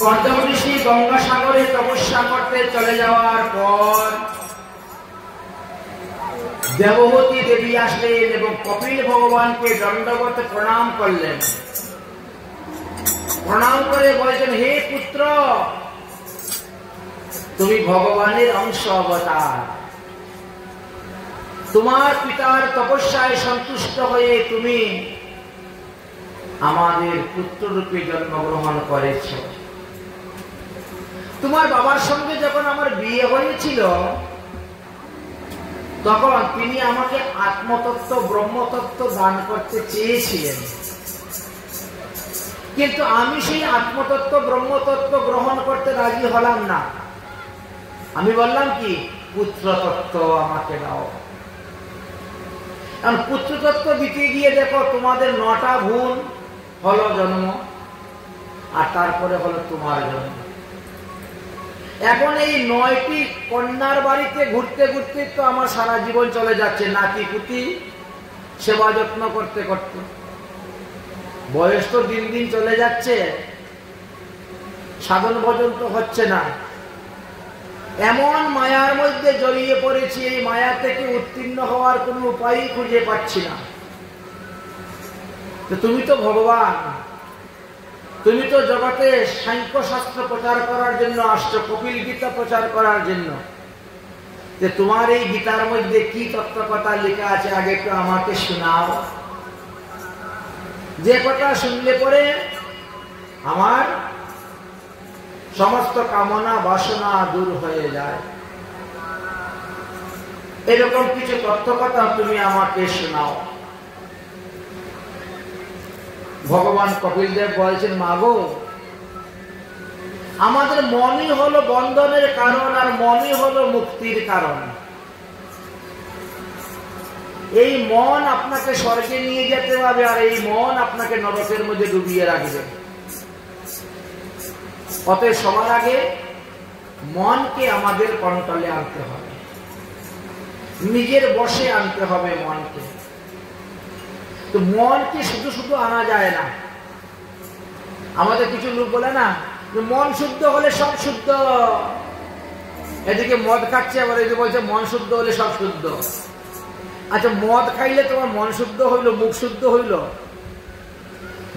কর্দম ঋষি গঙ্গাসাগরে তপস্যা করতে চলে যাওয়ার পর দেবহূতি দেবী আসলেন এবং কপিল ভগবানকে দণ্ডবত প্রণাম করলেন। প্রণাম করে বলছেন, হে পুত্র, তুমি ভগবানের অংশ অবতার। তোমার পিতার তপস্যায় সন্তুষ্ট হয়ে তুমি আমাদের পুত্ররূপে জন্মগ্রহণ করেছ। তোমার বাবার সঙ্গে যখন আমার বিয়ে হয়েছিল তখন তিনি আমাকে আত্মতত্ত্ব ব্রহ্মতত্ত্ব দান করতে চেয়েছিলেন, কিন্তু আমি সেই আত্মতত্ত্ব ব্রহ্মতত্ত্ব গ্রহণ করতে রাজি হলাম না। আমি বললাম কি, পুত্রতত্ত্ব আমাকে দাও। কারণ পুত্রতত্ত্ব দিতে গিয়ে দেখো তোমাদের 9টা ভুল হলো জন্ম, আর তারপরে হলো তোমার জন্ম। এখন এই 9টি কন্যার বাড়িতে ঘুরতে ঘুরতে তো আমার সারা জীবন চলে যাচ্ছে, নাতি পুতি সেবা যত্ন করতে করতে। বয়স তো দিন দিন চলে যাচ্ছে, সাধন ভজন তো হচ্ছে না। এমন মায়ার মধ্যে জড়িয়ে পড়েছি, এই মায়া থেকে উত্তীর্ণ হওয়ার কোনো উপায়ই খুঁজে পাচ্ছি না। তো তুমি তো ভগবান, তুমি তো জগতে সাংখ্য শাস্ত্র প্রচার করার জন্য আসছো, কপিল গীতা প্রচার করার জন্য। যে তোমার এই গীতার মধ্যে কি তত্ত্ব কথা লেখা আছে আগে একটু আমাকে শোনাও, যে কথা শুনলে পরে আমার সমস্ত কামনা বাসনা দূর হয়ে যায়। এরকম কিছু তত্ত্ব কথা তুমি আমাকে শোনাও। ভগবান কপিল দেব বলছেন, মাগো, আমাদের মনই হলো বন্ধনের কারণ, আর মনই হলো মুক্তির কারণ। এই মন আপনাকে স্বর্গে নিয়ে যেতে হবে, আর এই মন আপনাকে নরকের মধ্যে ডুবিয়ে রাখবে। অতএব সবার আগে মনকে আমাদের কন্ট্রোলে আনতে হবে, নিজের বশে আনতে হবে মনকে। তো মনকে শুধু শুধু আনা যায় না। আমাদের কিছু লোক বলে না, মন শুদ্ধ হলে সব শুদ্ধ। এদিকে মদ খাচ্ছে, আবার এদিকে বলছে মন শুদ্ধ হলে সব শুদ্ধ। আচ্ছা, মদ খাইলে তোমার মন শুদ্ধ হইল, মুখ শুদ্ধ হইল?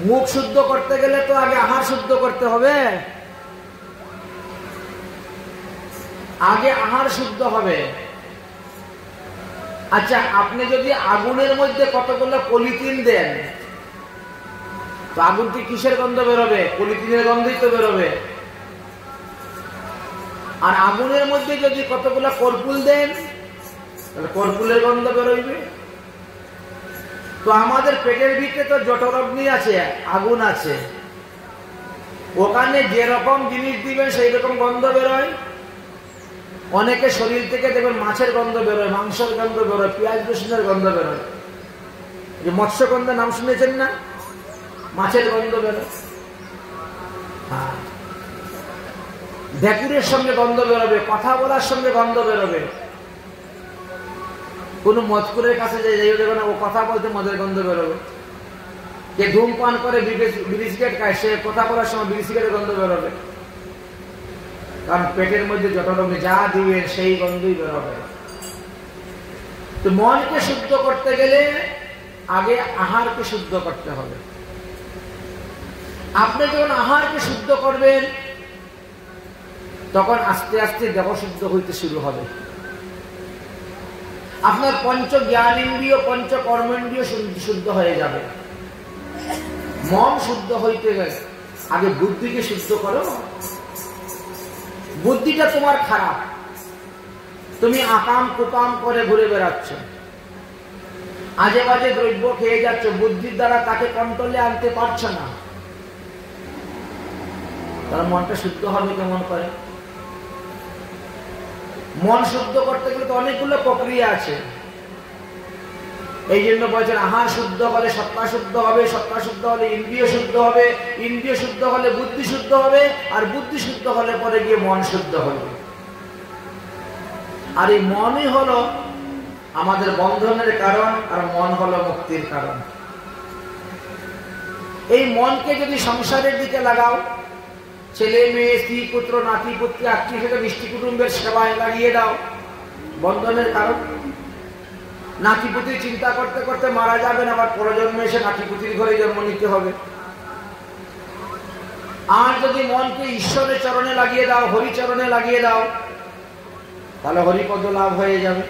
মুখ শুদ্ধ করতে গেলে তো আগে আহার শুদ্ধ করতে হবে। আগে আহার শুদ্ধ হবে। আচ্ছা, আপনি যদি আগুনের মধ্যে কতগুলো পলিথিন দেন, তো আগুনটি কিসের গন্ধ বেরোবে? পলিথিনের গন্ধই তো বেরোবে। আর আগুনের মধ্যে যদি কতগুলো কর্পুল দেন, তাহলে কর্পুলের গন্ধ বেরোবে। তো আমাদের পেটের ভিতরে তো জঠরাগ্নি আছে, আগুন আছে, ওখানে যেরকম জিনিস দিবেন সেই রকম গন্ধ বেরোয়। অনেকে শরীর থেকে দেখবেন মাছের গন্ধ বেরোয়, মাংসের গন্ধ বেরোয়, পেঁয়াজ রসুনের গন্ধ বেরোয়। যে মৎস্যগন্ধের নাম শুনেছেন না? মাছের গন্ধ বেরোয়। হ্যাঁ, ঢেকুরের সঙ্গে গন্ধ বেরোবে, কথা বলার সঙ্গে গন্ধ বেরোবে। কোন মদকুরের কাছে যাই দেখবে না, ও কথা বলতে মদের গন্ধ বেরোবে। যে ধূমপান করে, বিড়ি সিগারেট খায়, সে কথা বলার সময় বিড়ি সিগারেটের গন্ধ বেরোবে। কারণ পেটের মধ্যে যত রকমের যা দিবেন সেই গন্ধই বেরোবে। তো মনকে শুদ্ধ করতে গেলে আগে আহারকে শুদ্ধ করতে হবে। আপনি যখন আহারকে শুদ্ধ করবেন, তখন আস্তে আস্তে দেহ শুদ্ধ হইতে শুরু হবে। আপনার পঞ্চ জ্ঞানেন্দ্রিয়, পঞ্চ কর্মেন্দ্রিয় শুদ্ধ হয়ে যাবে। মন শুদ্ধ হইতে গেলে আগে বুদ্ধিকে শুদ্ধ করো। বুদ্ধিটা তোমার খারাপ, তুমি আকাম কুকাম করে ঘুরে বেড়াচ্ছ, আজে বাজে দ্রব্য খেয়ে যাচ্ছ, বুদ্ধির দ্বারা তাকে কন্ট্রোলে আনতে পারছো না। তার মনটা শুদ্ধ হবে কেমন করে? মন শুদ্ধ করতে গেলে তো অনেকগুলো প্রক্রিয়া আছে। এই জন্য বলছেন আহার শুদ্ধ হলে সত্তা শুদ্ধ হবে, সত্তা শুদ্ধ হলে ইন্দ্রিয় শুদ্ধ হবে, ইন্দ্রিয় শুদ্ধ হলে বুদ্ধি শুদ্ধ হবে, আর বুদ্ধি শুদ্ধ হলে পরে গিয়ে মন শুদ্ধ হবে। আর এই মনই হলো আমাদের বন্ধনের কারণ, আর মন হলো মুক্তির কারণ। এই মনকে যদি সংসারের দিকে লাগাও, ছেলে মেয়ে স্ত্রী পুত্র নাতি পুত্রী আত্মীয় স্বজন মিষ্টি কুটুম্বের সেবায় লাগিয়ে দাও, বন্ধনের কারণ। নাতিপুতি চিন্তা করতে করতে মারা যাবেন, আবার পরজন্মে এসে নাতিপুতির ঘরে জন্ম নিতে হবে। আর যদি মনকে ঈশ্বরের চরণে লাগিয়ে দাও, হরিচরণে লাগিয়ে দাও, তাহলে হরিপদ লাভ হয়ে যাবে।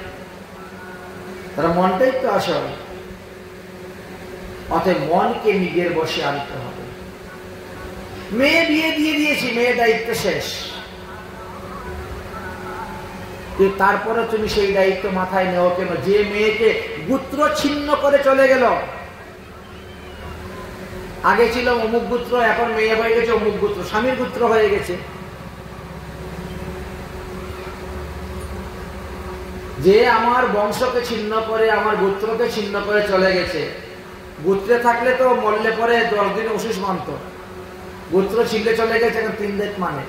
তারা মনটাই তো আসল। অতএব মনকে নিজের বশে আনতে হবে। মেয়ে বিয়ে দিয়ে দিয়েছি, মেয়ে দায়িত্ব শেষ, তারপরে তুমি সেই দায়িত্ব মাথায় নেও কেন? যে মেয়েকে গোত্র ছিন্ন করে চলে গেল, আগে ছিল অমুক গোত্র, এখন মেয়ে হয়ে গেছে অমুক গোত্র, স্বামীর গোত্র হয়ে গেছে। যে আমার বংশকে ছিন্ন করে, আমার গোত্রকে ছিন্ন করে চলে গেছে। গোত্রে থাকলে তো মরলে পরে 10 দিন ওষুধ মানত, গোত্র ছিনলে চলে গেছে, এখন 3 দিন মানে।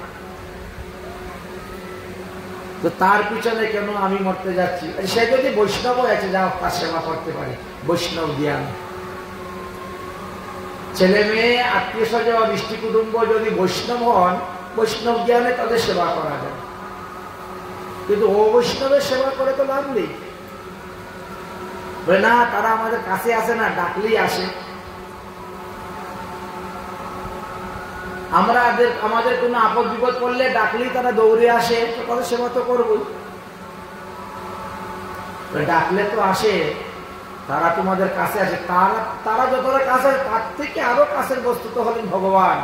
তো তার পিছনে কেন আমি মরতে যাচ্ছি? সে যদি বৈষ্ণব আছে, যা তার সেবা করতে পারে, বৈষ্ণব জ্ঞান। ছেলে মেয়ে আত্মীয় স্বজন মিষ্টি কুটুম্ব যদি বৈষ্ণব হন, বৈষ্ণব জ্ঞানে তাদের সেবা করা যায়। কিন্তু অবৈষ্ণবের সেবা করে তো লাভ নেই। না, তারা আমাদের কাছে আসে না, ডাকলেই আসে। আমরা আমাদের কোনো আপদ বিপদ পড়লে ডাকলেই তারা দৌড়ে আসে, তো তাদের সেবা তো করবই। ডাকলে তো আসে, তারা তোমাদের কাছে আসে। তারা যতটা কাছে, তার থেকে আরো কাছের বস্তু তো হলেন ভগবান।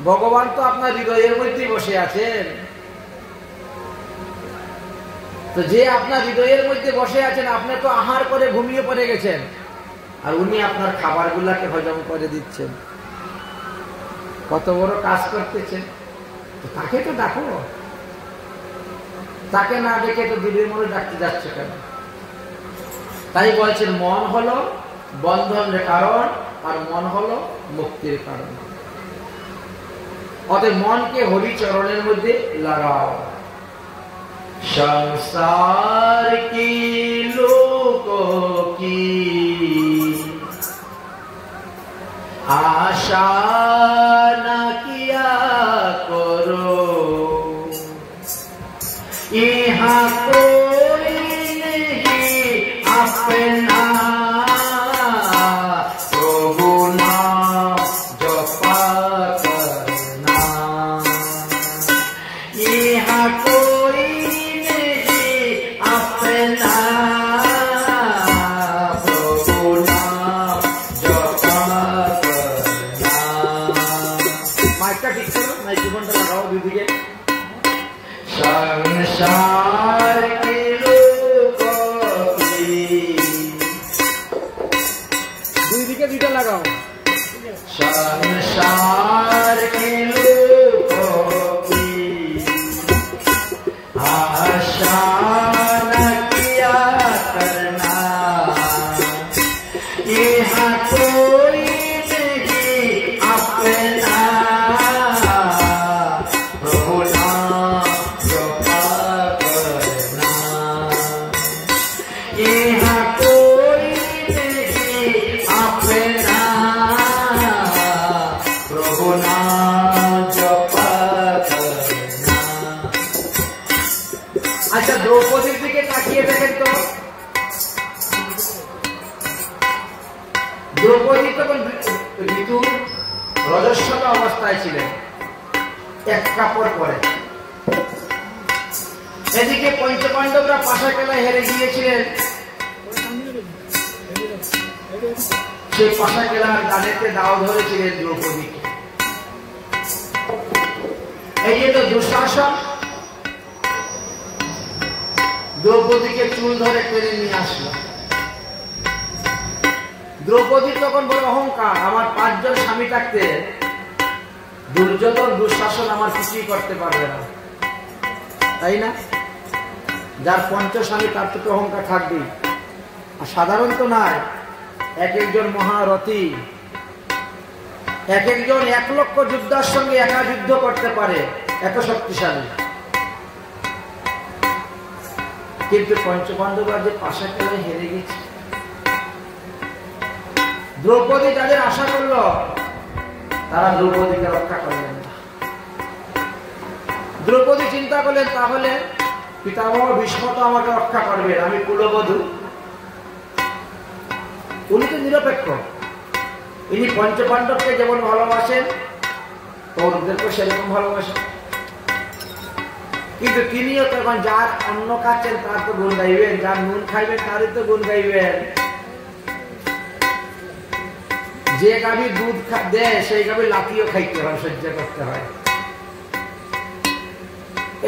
ভগবান তো আপনার হৃদয়ের মধ্যেই বসে আছেন। তো যে আপনার হৃদয়ের মধ্যে বসে আছেন, আপনি তো আহার করে ঘুমিয়ে পড়ে গেছেন, আর উনি আপনার খাবারগুলাকে হজম করে দিচ্ছেন। কত বড় কাজ করতেছেন। তাকে তো ডাকো, তাকে না ডেকে তো দিনের মনে ডাকতে যাচ্ছে কেন? তাই বলছেন মন হলো বন্ধনের কারণ, আর মন হলো মুক্তির কারণ। অতএব মনকে হরিচরণের মধ্যে লাগাও। সংসার কি লোক কি आशा न किया करो, यहाँ कोई नहीं अपना, प्रभु नाम जपा करना। यहाँ कोई नहीं अपना, प्रभु नाम जपा। জীবনটা লাগাও দুদিকে। সংসার কি লোক কি, দুই দিকে দুইটা লাগাও। সংসার কি লোক কি, आशा न किया करना, यहाँ कोई नहीं अपना, আচ্ছা দ্রৌপদীর দিকে তাকিয়ে দেখেন তো, দ্রৌপদী তখন ঋতু রজস্বলা অবস্থায় ছিলেন, এক কাপড় পরে। এদিকে পঞ্চপাণ্ডবরা পাশা খেলায় হেরে গিয়েছিলেন, সেই পাশা খেলার দানেতে দাও ধরেছিলেন দ্রৌপদীকে। এই যে তো দুঃশাসন দ্রৌপদীকে চুল ধরে টেনে নিয়ে আসলো। দ্রৌপদী তখন বড় অহংকার, আমার 5 জন স্বামী থাকতে দুর্যোধন দুঃশাসন আমার কিছুই করতে পারবে না, তাই না? যার 5 স্বামী তার তো অহংকার থাকবেই। আর সাধারণত নয়, এক একজন মহারথী, এক একজন 1 লক্ষ যোদ্ধার সঙ্গে একা যুদ্ধ করতে পারে, এত শক্তিশালী। কিন্তু পঞ্চপাণ্ডবরা যে পাশা খেলায় হেরে গেছে, দ্রৌপদী যাদের আশা করলো তারা দ্রৌপদীকে রক্ষা করলেন না। দ্রৌপদী চিন্তা করলেন তাহলে পিতামহ ভীষ্ম তো আমাকে রক্ষা করবেন, আমি কুলবধূ। উনি তো নিরপেক্ষ, ইনি পঞ্চপাণ্ডবকে যেমন ভালোবাসেন কৌরবদেরকে সেরকম ভালোবাসেন। কিন্তু তিনিও তখন যার অন্ন খাচ্ছেন তার তো গুণ গাইবেন, যার নুন খাইবেন তারই তো গুণ গাইবেন। যে গাভী দুধ দেয় সেই গাভী লাঠিও খাইতে হয়, সহ্য করতে হয়।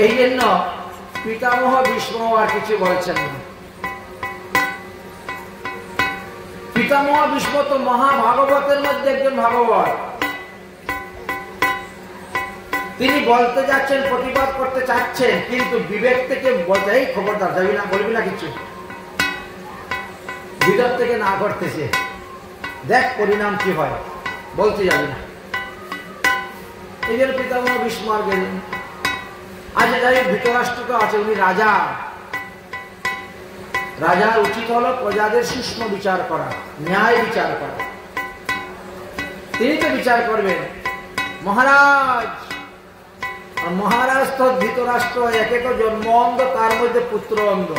এই জন্য পিতামহ ভীষ্ম আর কিছু বলছেন না। পিতামহ ভীষ্ম তো মহাভাগবতের মধ্যে একজন ভাগবত। তিনি বলতে যাচ্ছেন, প্রতিবাদ করতে চাচ্ছেন, কিন্তু বিবেক থেকে বলতে এই খবরদার যাবি না, বলবি না কিছু, বিবেক থেকে না করতেছে, দেখ পরিণাম কি হয়, বলতে যাবি না। এই জন্য পিতামহ ভীষ্ম আর গেলেন। আজ যাই ধৃতরাষ্ট্র তো আছে, উনি রাজা। রাজার উচিত হলো প্রজাদের সূক্ষ্ম বিচার করা, ন্যায় বিচার করা। তিনি তো বিচার করবেন মহারাজ। মহারাজ তো ধৃতরাষ্ট্র, একে তো জন্ম অন্ধ, তার মধ্যে পুত্র অন্ধ।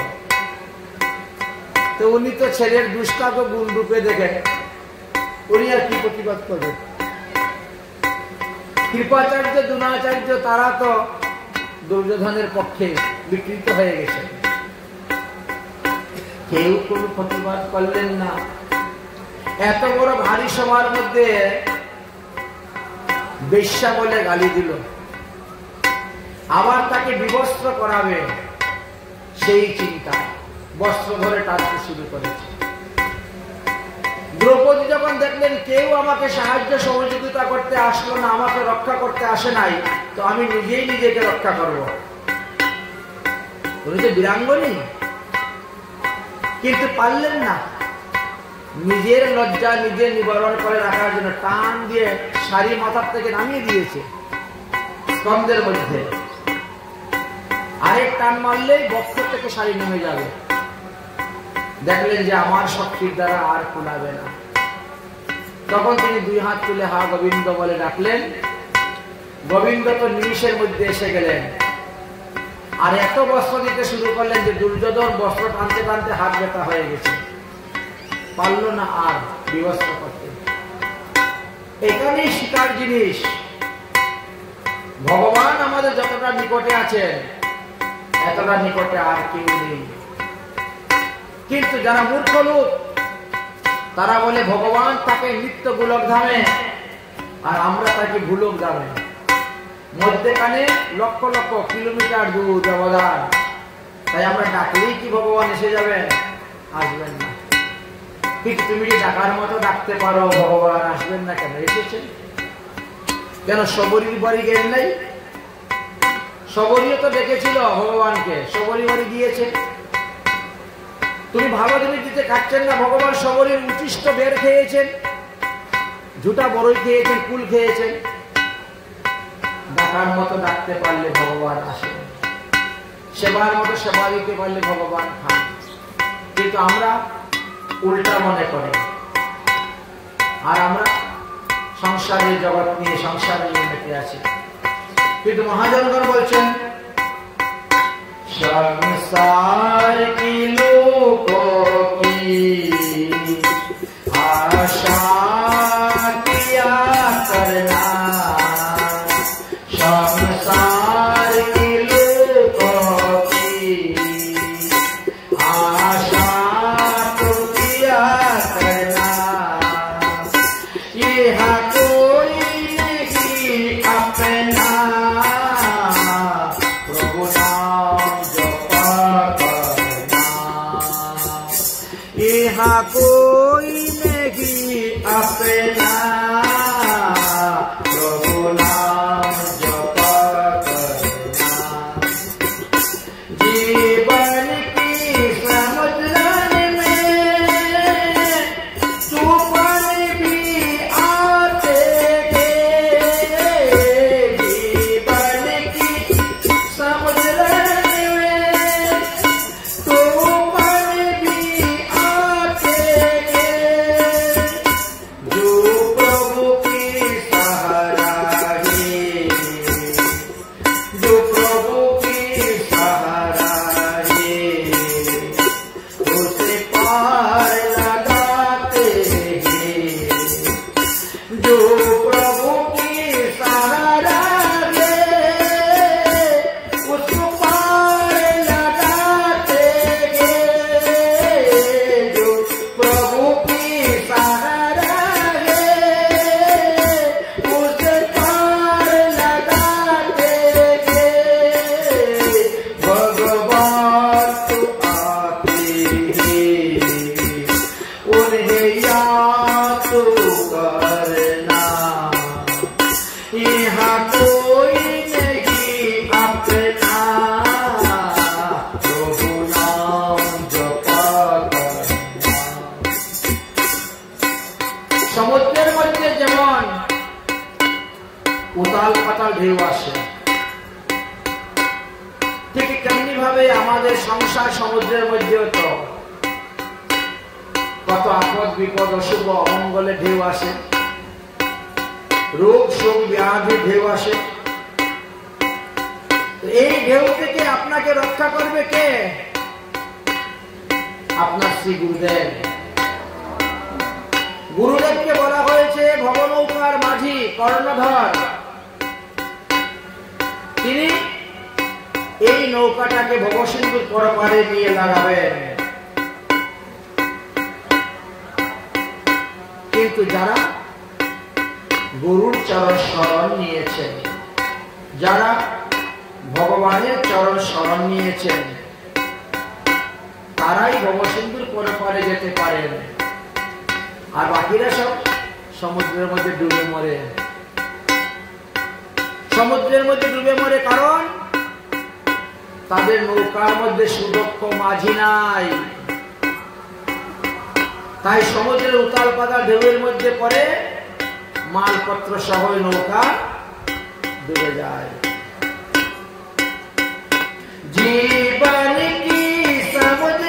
তো উনি তো ছেলের দুষ্টাকে গুণ রূপে দেখেন, উনি আর কি প্রতিবাদ করবেন? কৃপাচার্য দ্রোণাচার্য তারা তো দুর্যোধনের পক্ষে বিকৃত হয়ে গেছে, কেউ কোন প্রতিবাদ করলেন না। এত বড় ভারী সভার মধ্যে বেশ্যা বলে গালি দিল, আবার তাকে বিবস্ত্র করাবে সেই চিন্তা, বস্ত্র ধরে টানতে শুরু করেছে। দ্রৌপদী যখন দেখলেন কেউ আমাকে সাহায্য সহযোগিতা করতে আসলো না, আমাকে রক্ষা করতে আসে নাই, তো আমি নিজেই নিজেকে রক্ষা করব। উনি তো বীরাঙ্গনী, কিন্তু পারলেন না। নিজের লজ্জা নিজে নিবারণ করে রাখার জন্য টান দিয়ে শাড়ি মাথার থেকে নামিয়ে দিয়েছে স্কন্ধের মধ্যে। আরেক টান মারলেই বক্ষ থেকে শাড়ি নেমে যাবে। দেখলেন যে আমার শক্তির দ্বারা আর কুলাবে না। তখন তিনি দুই হাত তুলে হা গোবিন্দ বলে ডাকলেন। গোবিন্দ তো নিমিষের মধ্যে এসে গেলেন, আর এত বস্ত্র দিতে শুরু করলেন যে দুর্যোধন বস্ত্র টানতে টানতে হাত ব্যথা হয়ে গেছে, পারল না আর বিবস্ত্র করতে। এখানেই শিকার জিনিস, ভগবান আমাদের যতটা নিকটে আছেন এতটা নিকটে আর কেউ নেই। কিন্তু যারা মূর্খ লোক তারা বলে ভগবান তাকে নিত্য গোলক ধামে আর আমরা তাকে ভুলক ধামে, মধ্যেখানে লক্ষ লক্ষ কিলোমিটার দূর ব্যবধান। তাই আমরা ডাকলেই কি ভগবান এসে যাবেন? আসবেন না। ঠিক তুমি যে ডাকার মতো ডাকতে পারো, ভগবান আসবেন না কেন? এসেছেন কেন? শবরীর বাড়ি গেলেন নাই? শবরীও তো ডেকেছিল ভগবানকে, শবরী বাড়ি গিয়েছে। তুমি ভালো জিনিস দিতে খাচ্ছেন না, ভগবান শবরীর উচ্ছিষ্ট বের খেয়েছেন, ঝুটা বড়ই খেয়েছেন, কুল খেয়েছেন। ডাকার মতো ডাকতে পারলে ভগবান আসেন, সেবার মতো সেবা দিতে পারলে ভগবান খান। কিন্তু আমরা উল্টা মনে করি, আর আমরা সংসারের জগৎ নিয়ে সংসার নিয়ে মেতে আছি। কিন্তু মহাজনগণ বলছেন সংসার কি লোকোं की आशा किया करना, संसार की लोगों की आशा तो किया करना, यह कोई नहीं अपना प्रभु नाम जपा करना, यह कोई नहीं यहाँ कोई नहीं अपना, प्रभु नाम जपा करना। সমুদ্রের মধ্যে যেমন উতাল পাতাল ঢেউ আসে, ঠিক তেমনি ভাবে আমাদের সংসার সমুদ্রের মধ্যেও তো কত আপদ বিপদ অশুভ অমঙ্গলে ঢেউ আসে, রোগ শোক ব্যাধি ঢেউ আসে। এই ঢেউ থেকে আপনাকে রক্ষা করবে কে? আপনার শ্রী গুরুদেব। গুরুদেবকে বলা হয়েছে ভবনৌকার মাঝি কর্ণধর। তিনি এই নৌকাটাকে ভবসিন্ধুর পরপারে নিয়ে লাগাবেন। কিন্তু যারা গুরুর চরণ শরণ নিয়েছেন, যারা ভগবানের চরণ শরণ নিয়েছেন, তারাই ভবসিন্ধুর পরপারে যেতে পারেন। আর বাকিরা সব সমুদ্রের মধ্যে ডুবে মরে। সমুদ্রের মধ্যে ডুবে মরে কারণ তাদের নৌকার মধ্যে সুদক্ষ মাঝি নাই। তাই সমুদ্রের উতাল পাতাল ঢেউয়ের মধ্যে পড়ে মালপত্র সহ নৌকা ডুবে যায়। জীবন কি সমুদ্র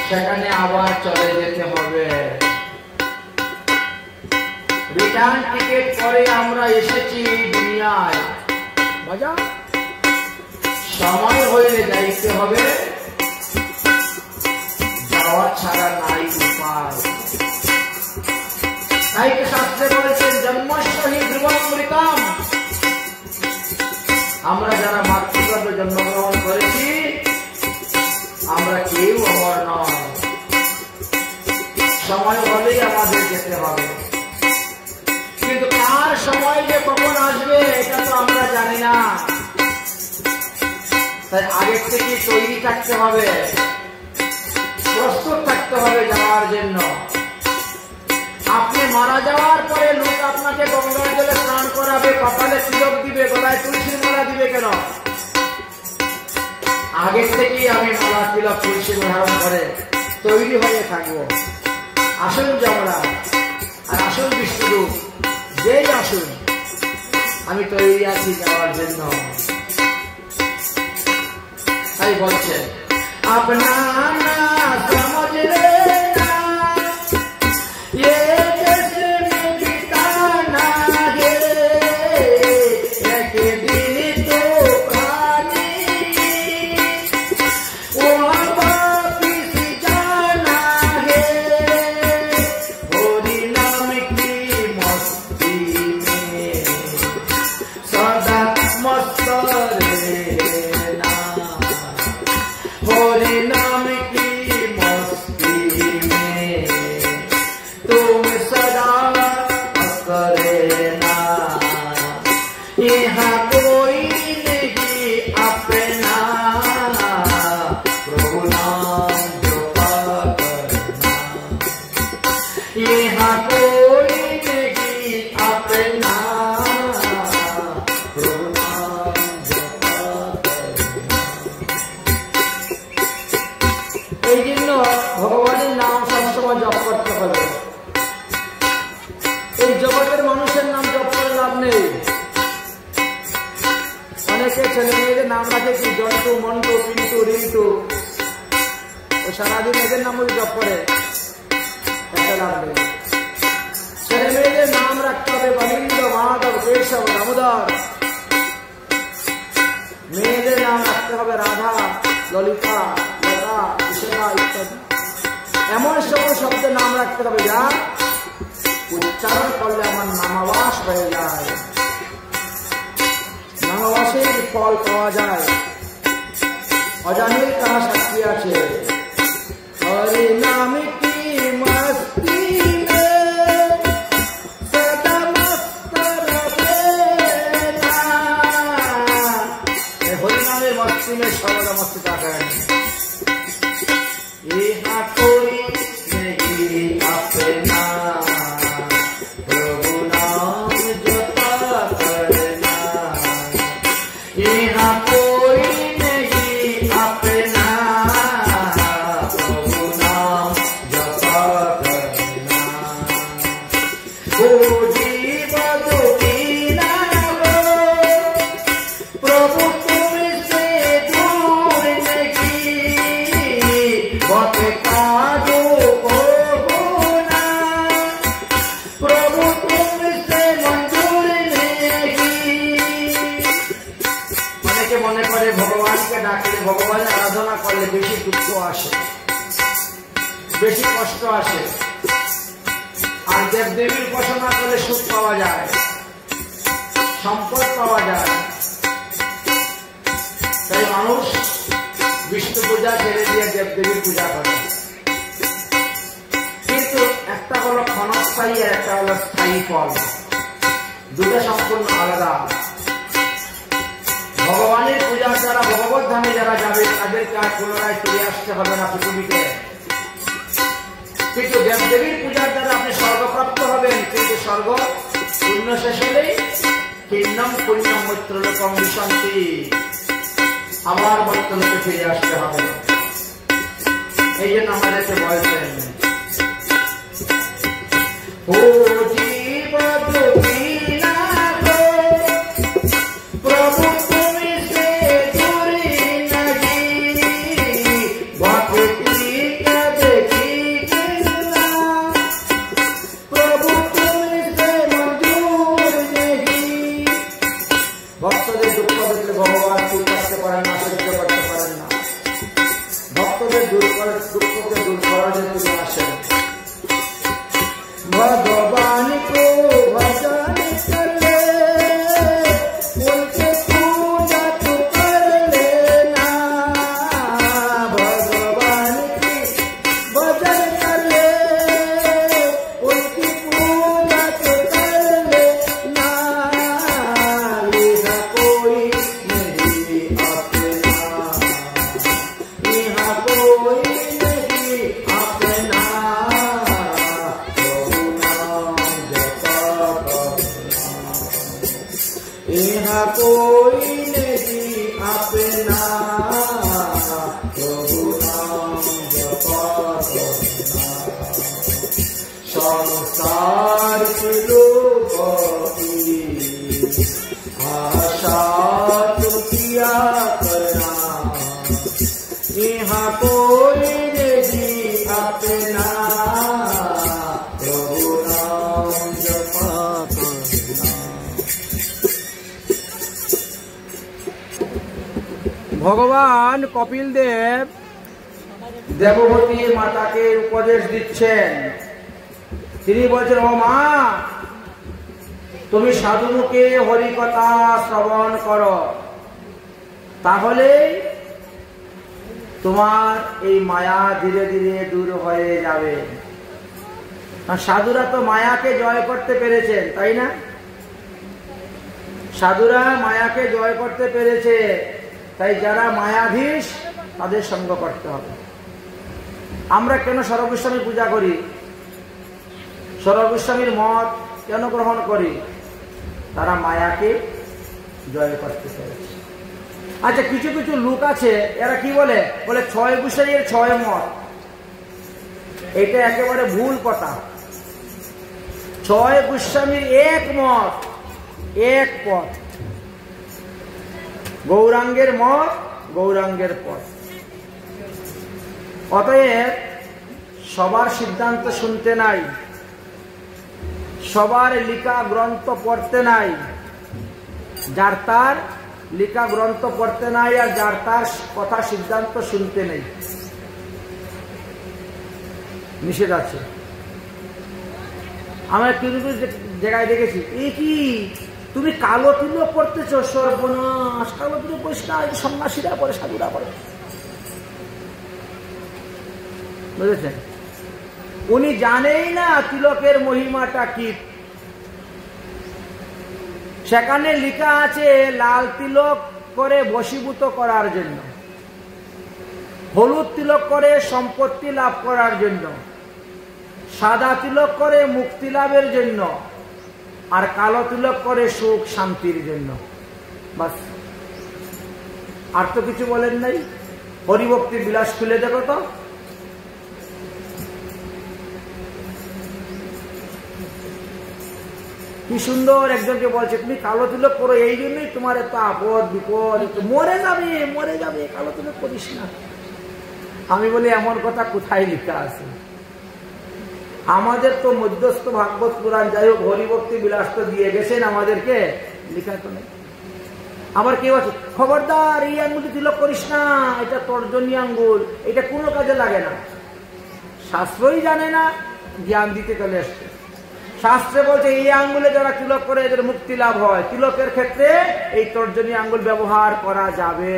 সেখানে আবার চলে যেতে হবে। রিটার্ন টিকিট করে আমরা এসেছি দুনিয়ায়, সময় হয়ে যাইতে হবে, যাওয়া ছাড়া নাই উপায়। তাই তো শাস্ত্রে বলেছেন জন্মস্বহি ধ্রুবমৃতম। আমরা যারা মাতৃগর্ভে জন্মগ্রহণ করেছি আমরা কেউ অমর নয়, সময় হলেই আমাদের যেতে হবে। কিন্তু কার সময় যে কখন আসবে এটা তো আমরা জানি না। তাই আগের থেকে তৈরি থাকতে হবে, প্রস্তুত থাকতে হবে যাওয়ার জন্য। আপনি মারা যাওয়ার পরে লোক আপনাকে গঙ্গার জলে স্নান করাবে, কপালে তিলক দিবে, গলায় তুলসীর মালা দিবে কেন? আগের থেকেই আমি মালা তিলক তুলসী ধারণ করে তৈরি হয়ে থাকবো। আসুন যমরাজ আর আসুন বিষ্ণুদূত, যেই আসুন আমি তৈরি আছি যাওয়ার জন্য। তাই বলছে আপনা না সমঝ লেনা ये जैसे अदा करे ना, यहाँ कोई नहीं अपना, प्रभु नाम जपा करना, यहाँ कोई नहीं अपना, प्रभु नाम जपा करना। এই জন্য ভগবানের নাম সবসময় জপ করতে হবে। এই জগতের মানুষের নাম জপ করে লাভ নেই। অনেকে ছেলে মেয়েদের নাম রাখে কি জন্টু, মন্টু, পিন্টু, রিন্টু, ও সারাদিন এদের নাম জপ করে, লাভ নেই। ছেলে মেয়েদের নাম রাখতে হবে গোবিন্দ, মাধব, কেশব, দামোদর। মেয়েদের নাম রাখতে হবে রাধা, ললিতা, লতা, বিশাখা ইত্যাদি। এমন সকল শব্দের নাম রাখতে হবে যা উচ্চারণ করলে আমার নামাবাস হয়ে যায়, নামাবাসের ফল পাওয়া যায়। অজানির কাহা সাক্ষী আছে, হরি নাম কি মস্তি সদা মস্ত রহে না, হরি নামের মস্তি में সর্বদা মস্তি থাকেন। यहाँ कोई नहीं अपना, प्रभु नाम जपा करना, यहाँ कोई नहीं अपना, प्रभु नाम जपा करना। ओ जीव दुखी ना हो, प्रभु तुमसे दूर नहीं, बके काजो को होना, प्रभु तुमसे मंजूर नहीं। অনেকে মনে করে ভগবানকে ডাকলে, ভগবানের আরাধনা করলে বেশি দুঃখ আসে, বেশি কষ্ট আসে, আর দেবদেবীর উপাসনা করলে সুখ পাওয়া যায়, সম্পদ পাওয়া যায়। তাই মানুষ বিষ্ণু পূজা ছেড়ে দিয়ে দেবদেবীর পূজা করে। কিন্তু একটা হলো ক্ষণস্থায়ী আর একটা হলো স্থায়ী ফল, দুটো সম্পূর্ণ আলাদা। ভগবানের পূজার দ্বারা ভগবত ধামে যারা যাবে তাদেরকে আর পুনরায় ফিরে আসতে হবে না পৃথিবীতে। কিন্তু দেবদেবীর পূজার দ্বারা আপনি স্বর্গপ্রাপ্ত হবেন, কিন্তু স্বর্গ পুণ্য শেষ হলেই কিন্নম পুণ্যম মৈত্রলোকম বিশন্তি, আবার মৈত্রলোকে ফিরে আসতে হবে। এই জন্য আমাদেরকে বলছেন ও জীব দুঃখী না হো, প্রভু তুমি সে দূরে नहीं, भक्ति का देखी कृष्णा, प्रभु तुमसे मंजूर नहीं। ভক্তদের দুঃখ দেখলে ভগবান দূর করতে পারেন না, সহ্য করতে পারেন না। ভক্তদের দুঃখকে দূর করার জন্য তিনি আসেন। भगवान को भजन कर ले, उनके पूजा तू कर लेना, भगवान की भजन कर ले, उनकी पूजा तू कर लेना, यहाँ कोई नहीं अपना, यहाँ कोई नहीं अपना, यहाँ कोई नहीं अपना, प्रभु नाम जपा करना। संसार के लोगों की आशा तो किया करना, यहाँ कोई नहीं अपना, प्रभु नाम जपा करना। ভগবান কপিল দেব দেবভূতি মাতাকে উপদেশ দিচ্ছেন। তিনি বলছেন, ও মা, তুমি সাধুমুখে হরিকথা শ্রবণ করো, তাহলে তোমার এই মায়া ধীরে ধীরে দূর হয়ে যাবে। আর সাধুরা তো মায়াকে জয় করতে পেরেছেন, তাই না? সাধুরা মায়াকে জয় করতে পেরেছে, তাই যারা মায়াধীশ তাদের সঙ্গ করতে হবে। আমরা কেন সর্বগোস্বামী পূজা করি, সর্বগোস্বামীর মত কেন গ্রহণ করি? তারা মায়াকে জয় করতে পেরেছে। আচ্ছা, কিছু কিছু লোক আছে, এরা কি বলে, বলে 6 গোস্বামীর 6 মত। এটা একেবারে ভুল কথা। 6 গোস্বামীর এক মত, এক পথ। গৌরাঙ্গের মত, গৌরাঙ্গের পথ। অতএব সবার সিদ্ধান্ত শুনতে নাই, সবার লিখা গ্রন্থ পড়তে নাই। যার তার লিখা গ্রন্থ পড়তে নাই, আর যার তার কথা সিদ্ধান্ত শুনতে নেই, নিষেধ আছে। আমরা কিছু জায়গায় দেখেছি, এই কি তুমি কালো তিলক করতেছ, সর্বনাশ, কালো তিলক করিস না, সন্ন্যাসীরা পরে, সাধুরা পরে। বুঝেছেন? উনি জানেই না তিলকের মহিমাটা কি। সেখানে লেখা আছে লাল তিলক করে বশীভূত করার জন্য, হলুদ তিলক করে সম্পত্তি লাভ করার জন্য, সাদা তিলক করে মুক্তি লাভের জন্য, আর কালো তিলক করে সুখ শান্তির জন্য। বাস, আর তো কিছু বলেন নাই। হরিভক্তি বিলাস খুলে দেখো তো। কি সুন্দর একজনকে বলছে, তুমি কালো তিলক করো, এই জন্যই তোমার এত আপদ বিপদ, মরে যাবে, মরে যাবে, কালো তিলক করিস না। আমি বলি, এমন কথা কোথায় লেখা আছে? আমাদের তো মধ্যস্থ ভাগবত পুরাণ, যাই হোক, হরিভক্তি বিলাস তো দিয়ে গেছেন আমাদেরকে, লেখা তো নেই। আবার কেউ আছে, খবরদার এই আঙ্গুলটি তিলক করিস না, এটা তর্জনী আঙ্গুল, এটা কোনো কাজে লাগে না। শাস্ত্রই জানে না, জ্ঞান দিতে চলে এসছে। শাস্ত্রে বলছে এই আঙ্গুলে যারা তিলক করে এদের মুক্তি লাভ হয়, তিলকের ক্ষেত্রে এই তর্জনী আঙ্গুল ব্যবহার করা যাবে।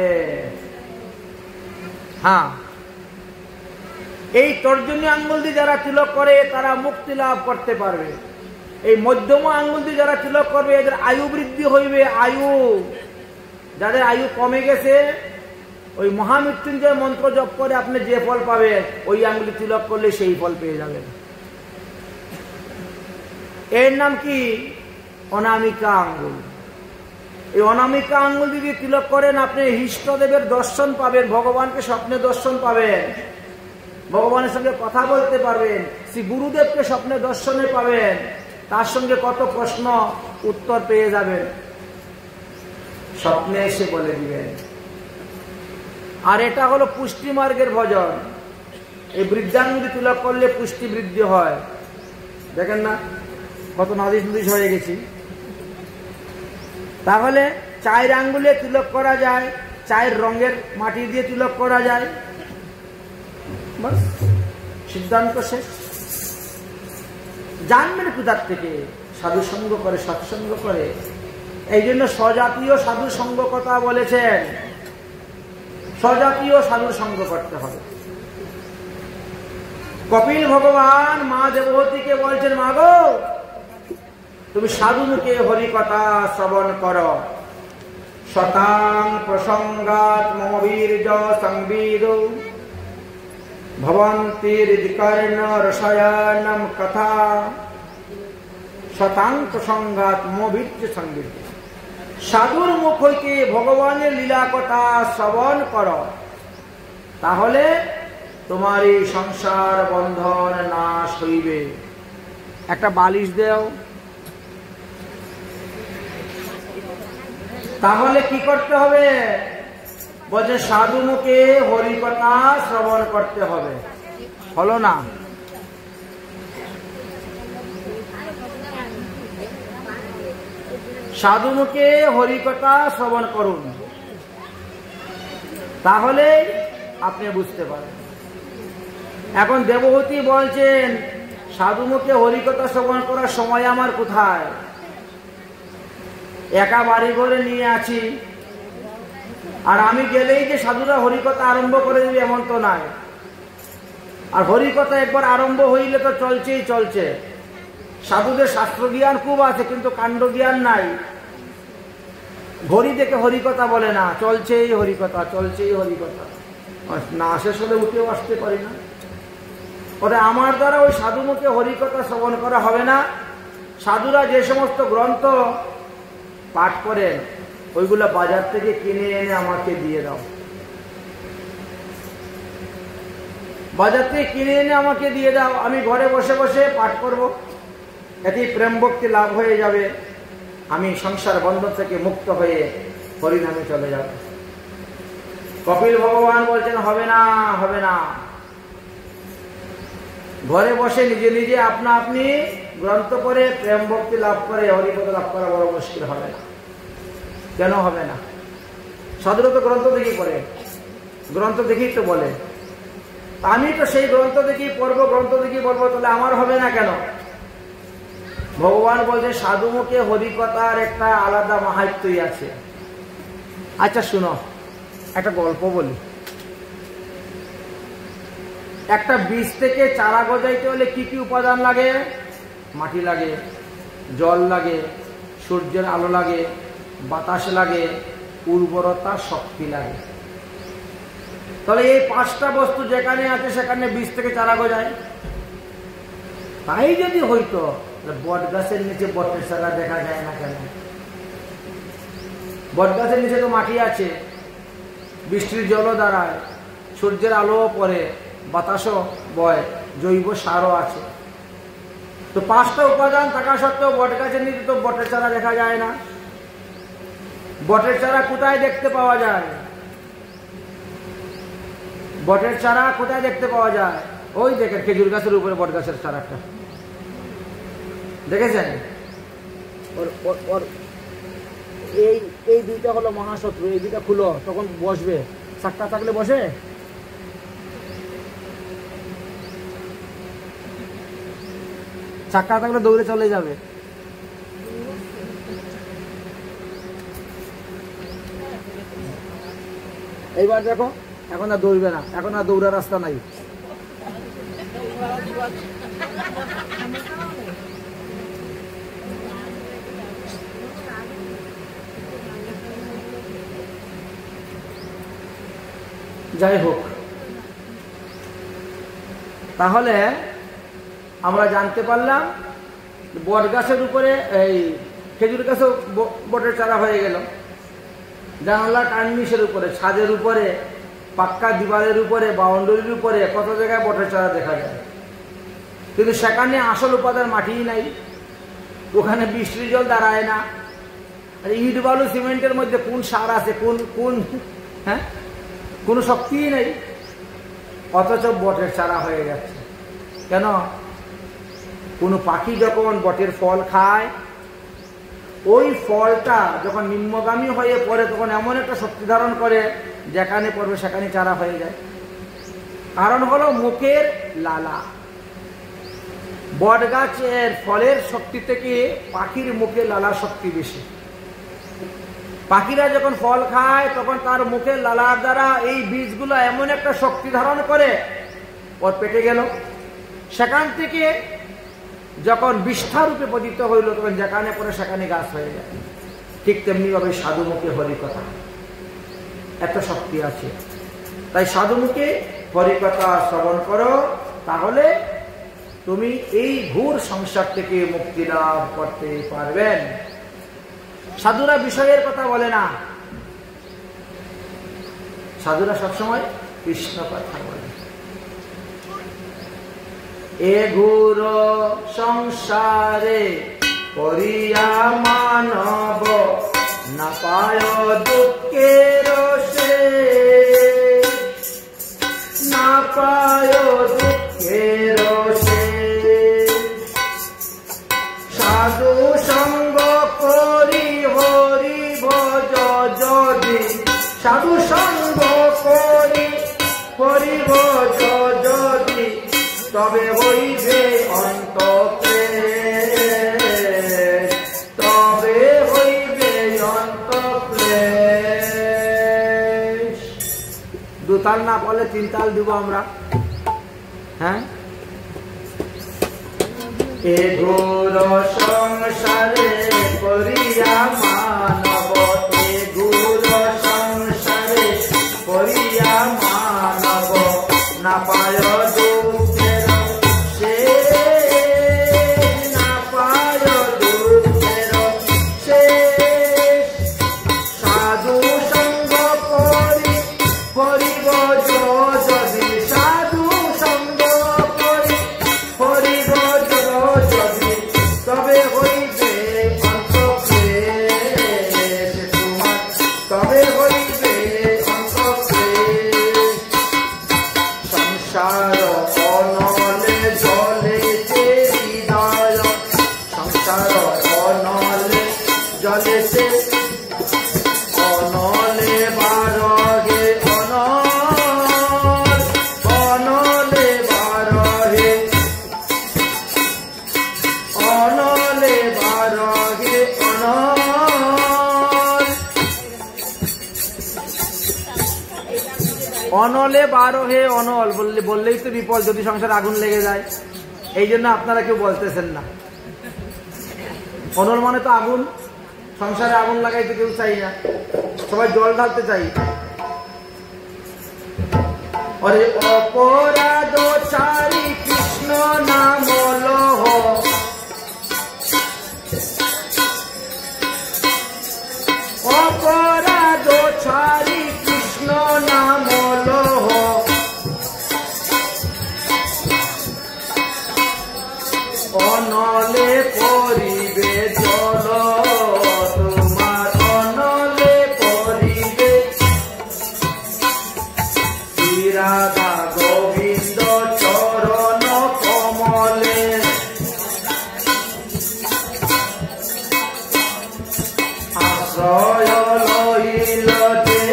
হ্যাঁ, এই তর্জনী আঙ্গুল দিয়ে যারা তিলক করে তারা মুক্তি লাভ করতে পারবে। এই মধ্যম আঙ্গুল দিয়ে যারা তিলক করবে এদের আয়ু বৃদ্ধি হইবে। আয়ু, যাদের আয়ু কমে গেছে, ওই মহামৃত্যুঞ্জয় মন্ত্র জপ করে আপনি যে ফল পাবেন, ওই আঙ্গুলি তিলক করলে সেই ফল পেয়ে যাবেন। এর নাম কি? অনামিকা আঙ্গুল। এই অনামিকা আঙ্গুল যদি তিলক করেন, আপনি ইষ্টদেবের দর্শন পাবেন, ভগবানকে স্বপ্নে দর্শন পাবেন, ভগবানের সঙ্গে কথা বলতে পারবেন, শ্রী গুরুদেবকে স্বপ্নে দর্শনে পাবেন, তার সঙ্গে কত প্রশ্ন উত্তর পেয়ে যাবেন, স্বপ্নে এসে বলে দিবেন। আর এটা হলো পুষ্টি মার্গের ভজন। এই বৃদ্ধাঙ্গুলি তিলক করলে পুষ্টি বৃদ্ধি হয়। দেখেন না কত নাদিস নাদিস হয়ে গেছি। তাহলে 4 আঙ্গুলে তিলক করা যায়, 4 রঙের মাটি দিয়ে তিলক করা যায়, বাস সিদ্ধান্ত শেষ। জানবেন কোথার থেকে? সাধু সঙ্গ করে, সৎসঙ্গ করে। এই জন্য স্বজাতীয় সাধু সঙ্গ কথা বলেছেন, স্বজাতীয় সাধুর সঙ্গ করতে হবে। কপিল ভগবান মা দেবহূতিকে বলছেন, মা গো, তুমি সাধু মুখে হরিকথা শ্রবণ করো। শতাং প্রসঙ্গাত মম বীর্য সংবিদ ভবন্তি হৃদিকর্ণ রসায়নম কথা। শতাং প্রসঙ্গাত মম বীর্য সংবিদ। সাধুর মুখ হইতে ভগবানের লীলা কথা শ্রবণ করো, তাহলে তোমার এই সংসার বন্ধন নাশ হইবে। একটা বালিশ দেও, তাহলে কি করতে হবে? বলছে সাধু মুখে হরিকথা শ্রবণ করতে হবে। হলো না? সাধু মুখে হরিকথা শ্রবণ করুন, তাহলে আপনি বুঝতে পারেন। এখন দেবহূতি বলছেন, সাধু মুখে হরিকথা শ্রবণ করার সময় আমার কোথায়? একা বাড়ি ঘরে নিয়ে আছি, আর আমি গেলেই যে সাধুরা হরিকথা আরম্ভ করে দিবে এমন তো নয়। আর হরিকথা একবার আরম্ভ হইলে তো চলছেই চলছে। সাধুদের শাস্ত্র জ্ঞান খুব আছে, কিন্তু কাণ্ড জ্ঞান নাই। ঘড়ি দেখে হরিকথা বলে না, চলছেই হরিকথা, চলছেই হরিকথা, না শেষ হলে উঠেও আসতে পারি না। ওটা আমার দ্বারা ওই সাধু মুখে হরিকথা শ্রবণ করা হবে না। সাধুরা যে সমস্ত গ্রন্থ পাঠ করেন ওইগুলো বাজার থেকে কিনে এনে আমাকে দিয়ে দাও, বাজার থেকে কিনে এনে আমাকে দিয়ে দাও, আমি ঘরে বসে বসে পাঠ করব। এতেই প্রেম ভক্তি লাভ হয়ে যাবে, আমি সংসার বন্ধন থেকে মুক্ত হয়ে হরিনামে চলে যাব। কপিল ভগবান বলছেন হবে না, হবে না। ঘরে বসে নিজে নিজে আপনা আপনি গ্রন্থ করে প্রেম ভক্তি লাভ করে হরিপদ লাভ করা বড় মুশকিল, হবে না। কেন হবে না? সাধুরা তো গ্রন্থ দেখেই করে, গ্রন্থ দেখেই তো বলে। আমি তো সেই গ্রন্থ দেখেই পড়বো, গ্রন্থ দেখেই বলবো, তাহলে আমার হবে না কেন? ভগবান বলছে সাধু মুখে হরিকথার একটা আলাদা মাহাত্ম্যই আছে। আচ্ছা শুনো, একটা গল্প বলি। একটা বীজ থেকে চারা গজাইতে হলে কি কি উপাদান লাগে? মাটি লাগে, জল লাগে, সূর্যের আলো লাগে, বাতাস লাগে, উর্বরতা শক্তি লাগে। তাহলে এই পাঁচটা বস্তু যেখানে আছে সেখানে বীজ থেকে চারা গজায়। তাই যদি হইতো বট গাছের নিচে বটের চারা দেখা যায় না কেন? বট গাছের নিচে তো মাটি আছে, বৃষ্টির জলও দাঁড়ায়, সূর্যের আলোও পড়ে, বাতাসও বয়, জৈব সারও আছে। তো পাঁচটা উপাদান থাকা সত্ত্বেও বট গাছের নিচে তো বটের চারা দেখা যায় না। বটের চারা কোথায় দেখতে পাওয়া যায়? বটের চারা কোথায় দেখতে পাওয়া যায়? ওই দেখেন খেজুর গাছের উপরে বট গাছের চারাটা দেখেছেন? এই দুইটা হলো মহাশত্রু, এই দুইটা খুলো, তখন বসবে। চাক্কা থাকলে বসে? চাক্কা থাকলে দৌড়ে চলে যাবে। এইবার দেখো, এখন আর দৌড়বে না, এখন আর দৌড়ার রাস্তা নাই। যাই হোক, তাহলে আমরা জানতে পারলাম বট গাছের উপরে এই খেজুর গাছেও বটের চারা হয়ে গেল, জানালা কার্নিশের উপরে, ছাদের উপরে, পাক্কা দিবারের উপরে, বাউন্ডারির উপরে কত জায়গায় বটের চারা দেখা যায়। কিন্তু সেখানে আসল উপাদান মাটিই নাই, ওখানে বৃষ্টির জল দাঁড়ায় না। ইট বালু সিমেন্টের মধ্যে কোন সার আছে, কোন হ্যাঁ, কোনো শক্তিই নেই, অথচ বটের চারা হয়ে যাচ্ছে। কেন? কোনো পাখি যখন বটের ফল খায়, ওই ফলটা যখন নিম্নগামী হয়ে পড়ে তখন এমন একটা শক্তি ধারণ করে, যেখানে পড়বে সেখানে চারা হয়ে যায়। কারণ হলো মুখের লালা। বট গাছের ফলের শক্তি থেকে পাখির মুখে লালা শক্তি বেশি। পাখিরা যখন ফল খায় তখন তার মুখের লালার দ্বারা এই বীজগুলো এমন একটা শক্তি ধারণ করে, ওর পেটে গেল, সেখান থেকে যখন বিষ্ঠা রূপে পতিত হইল তখন যেখানে পড়ে সেখানে গাছ হয়ে যায়। ঠিক তেমনি ভাবে সাধু মুখে হরিকথা এত শক্তি আছে। তাই সাধু মুখে হরিকথা শ্রবণ করো, তাহলে তুমি এই ঘোর সংসার থেকে মুক্তি লাভ করতে পারবেন। সাধুরা বিষয়ের কথা বলে না, সাধুরা সবসময় কৃষ্ণ কথা বলে। এ ঘোর সংসারে করিয়া মানব না পায় দুঃখের শেষ, না পায় দুঃখের শেষ। সাধু সঙ্গ করি হরি ভজ যদি, সাধু সঙ্গ করি হরি ভজ যদি, তবে হইবে অন্তঃক্লেশ, তবে হইবে অন্তঃক্লেশ। দুতাল না বলে তিন তাল দিব আমরা, হ্যাঁ। হ্যাঁ, এ ঘোর সংসারে করিয়া মানব, এ ঘোর সংসারে করিয়া মানব, না পায় দুঃখের শেষ, না পায় দুঃখের শেষ, সাধু সঙ্গ করি হরিব যদি, সাধু সঙ্গ করি হরিব যদি, তবে হইবে অন্তঃক্লেশ তোমার, তবে হইবে অন্তঃক্লেশ। সংসার অনলে জলেছে হৃদয়, সংসার অনলে জলেছে, অনলে বারহে অনল, অনলে বারহে, অনলে বারহে অনল, অনলে বারহে অনল বললেই তো বিপদ, যদি সংসারে আগুন লেগে যায়। এই জন্য আপনারা কেউ বলতেছেন না। অনল মানে তো আগুন, সংসারে আগুন লাগাইতে কেউ চাই না, সবাই জল ঢালতে চাই। অরে অপরাধ চারি কৃষ্ণ নাম লহ, অপরাধ চারি কৃষ্ণ নাম লহ, অনলে পরিবে জল তোমার, অনলে পরিবে রাধা গোবিন্দ চরণ কমলে, আশ্রয় লইল যে,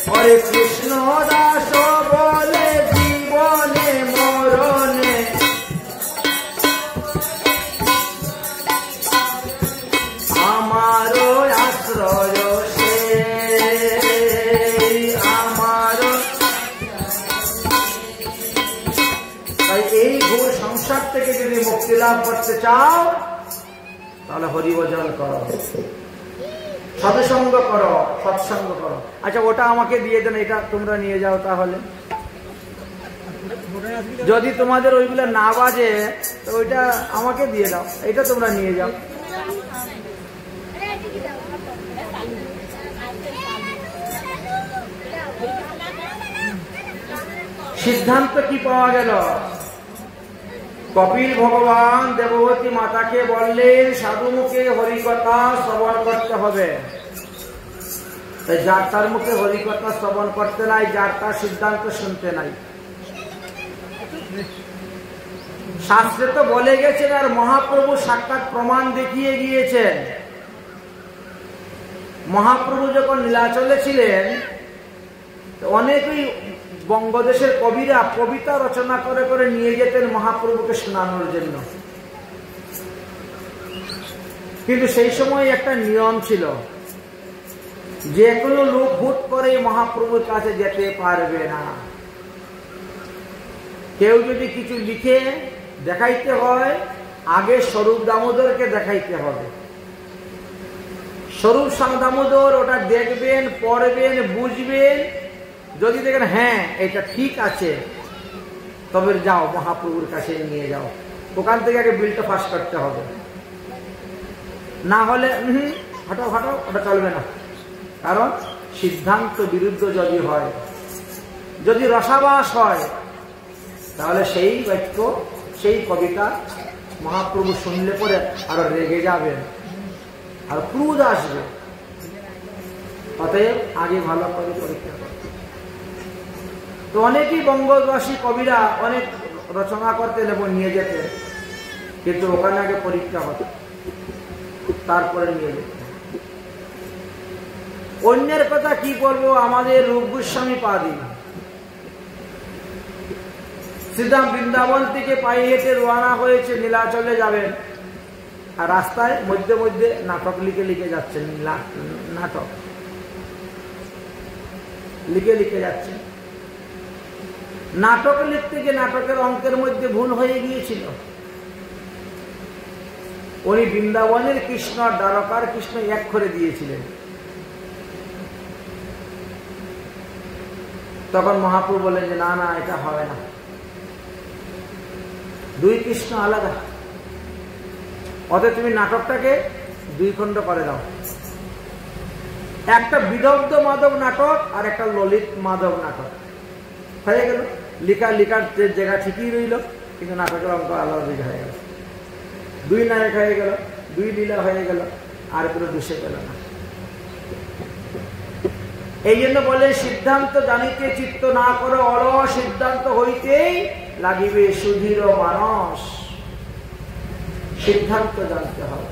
হরে কৃষ্ণ দাস বলে জীবনে মরণে, আমার আশ্রয় সে, আমার। তাই এই ঘোর সংসার থেকে যদি মুক্তি লাভ করতে চাও, তাহলে হরিভজন করো, সাধুসঙ্গ করো, সৎসঙ্গ করো। আচ্ছা, ওটা আমাকে দিয়ে দেন, এটা তোমরা নিয়ে যাও। তাহলে যদি তোমাদের ওইগুলো না বাজে তো ওইটা আমাকে দিয়ে দাও, এটা তোমরা নিয়ে যাও। সিদ্ধান্ত কি পাওয়া গেল? কপিল ভগবান দেববতী মাতাকে বললেন সাধু মুখে হরিকথা শ্রবণ করতে হবে। যার তার মুখে হরিকথা শ্রবণ করতে নাই, যার তার সিদ্ধান্ত শুনতে নাই। শাস্ত্রে তো বলে গেছেন, আর মহাপ্রভু সাক্ষাৎ প্রমাণ দেখিয়ে গিয়েছেন। মহাপ্রভু যখন নীলাচলে ছিলেন, অনেকেই বঙ্গদেশের কবিরা কবিতা রচনা করে করে নিয়ে যেতেন মহাপ্রভুকে শোনানোর জন্য। কিন্তু সেই সময় একটা নিয়ম ছিল, যে কোনো লোক হুট করে মহাপ্রভুর কাছে যেতে পারবে না। কেউ যদি কিছু লিখে দেখাইতে হয়, আগে স্বরূপ দামোদরকে দেখাইতে হবে। স্বরূপ দামোদর ওটা দেখবেন, পড়বেন, বুঝবেন। যদি দেখেন হ্যাঁ এটা ঠিক আছে, তবে যাও মহাপ্রভুর কাছে নিয়ে যাও। ওখান থেকে আগে বিলটা পাস করতে হবে, না হলে হটাও হটাও, ওটা চলবে না। কারণ সিদ্ধান্ত বিরুদ্ধ যদি হয়, যদি রসাবাস হয়, তাহলে সেই বাক্য, সেই কবিতা মহাপ্রভু শুনলে পরে আরো রেগে যাবেন, আর ক্রোধ আসবে। অতএব আগে ভালো করে পরীক্ষা করতে। তো অনেকেই বঙ্গবাসী কবিরা অনেক রচনা করতেন এবং নিয়ে যেতেন, কিন্তু ওখানে আগে পরীক্ষা হতো, তারপরে নিয়ে যেতেন। অন্যের কথা কি বলবো, আমাদের রূপ গোস্বামী পাদি সিধা বৃন্দাবন থেকে পায়ে হেঁটে রওনা হয়েছে, নীলাচলে যাবেন। আর রাস্তায় মধ্যে মধ্যে নাটক লিখে লিখে যাচ্ছেন, নাটক। লিখে লিখে যাচ্ছে। নাটক লিখতে গিয়ে নাটকের অঙ্কের মধ্যে ভুল হয়ে গিয়েছিল। উনি বৃন্দাবনের কৃষ্ণ দ্বারকার কৃষ্ণ এক করে দিয়েছিলেন। তখন মহাপ্রভু বলেন যে না না, এটা হবে না, দুই কৃষ্ণ আলাদা, অতএব তুমি নাটকটাকে দুই খণ্ড করে দাও, একটা বিদগ্ধ মাধব নাটক আর একটা ললিত মাধব নাটক হয়ে গেল। লিখার জায়গা ঠিকই রইল, কিন্তু নাটকের অঙ্ক আলাদা দিকে হয়ে গেল। দুই নায়ক হয়ে গেল, দুই লীলা হয়ে গেল, আর কোনো দোষে গেল না। এই জন্য বলে সিদ্ধান্ত জানিতে চিত্ত না করো, অল সিদ্ধান্ত হইতেই লাগিবে সুধীর মানস। সিদ্ধান্ত জানতে হবে।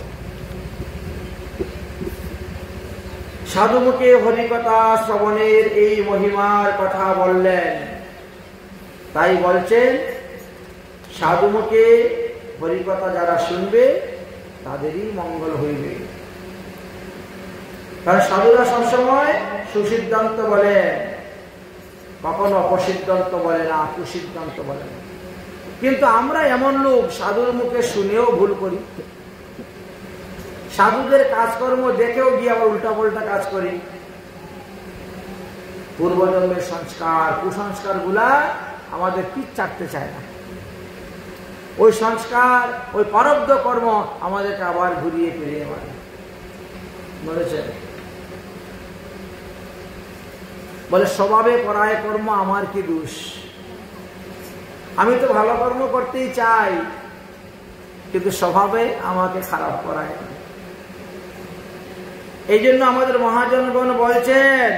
সাধুমুখে হরিকথা শ্রবণের এই মহিমার কথা বললেন, তাই বলছেন সাধুমুখে হরিকথা যারা শুনবে তাদেরই মঙ্গল হইবে। কারণ সাধুরা সবসময় সুসিদ্ধান্ত বলেন, কখনো অপসিদ্ধান্ত বলে না, কুসিদ্ধান্ত বলে না। কিন্তু আমরা এমন লোক সাধুর মুখে শুনেও ভুল করি, সাধুদের কাজকর্ম দেখেও গিয়ে আবার উল্টা পাল্টা কাজ করি। পূর্বজন্মের সংস্কার কুসংস্কার গুলা আমাদের পিঠ চাটতে চায় না। ওই সংস্কার ওই প্রারব্ধ কর্ম আমাদেরকে আবার ঘুরিয়ে ফিরিয়ে মারে। বলেছে বলে স্বভাবে করায় কর্ম আমার কি দোষ, আমি তো ভালো কর্ম করতেই চাই, কিন্তু স্বভাবে আমাকে খারাপ করায়। এই জন্য আমাদের মহাজনগণ বলছেন,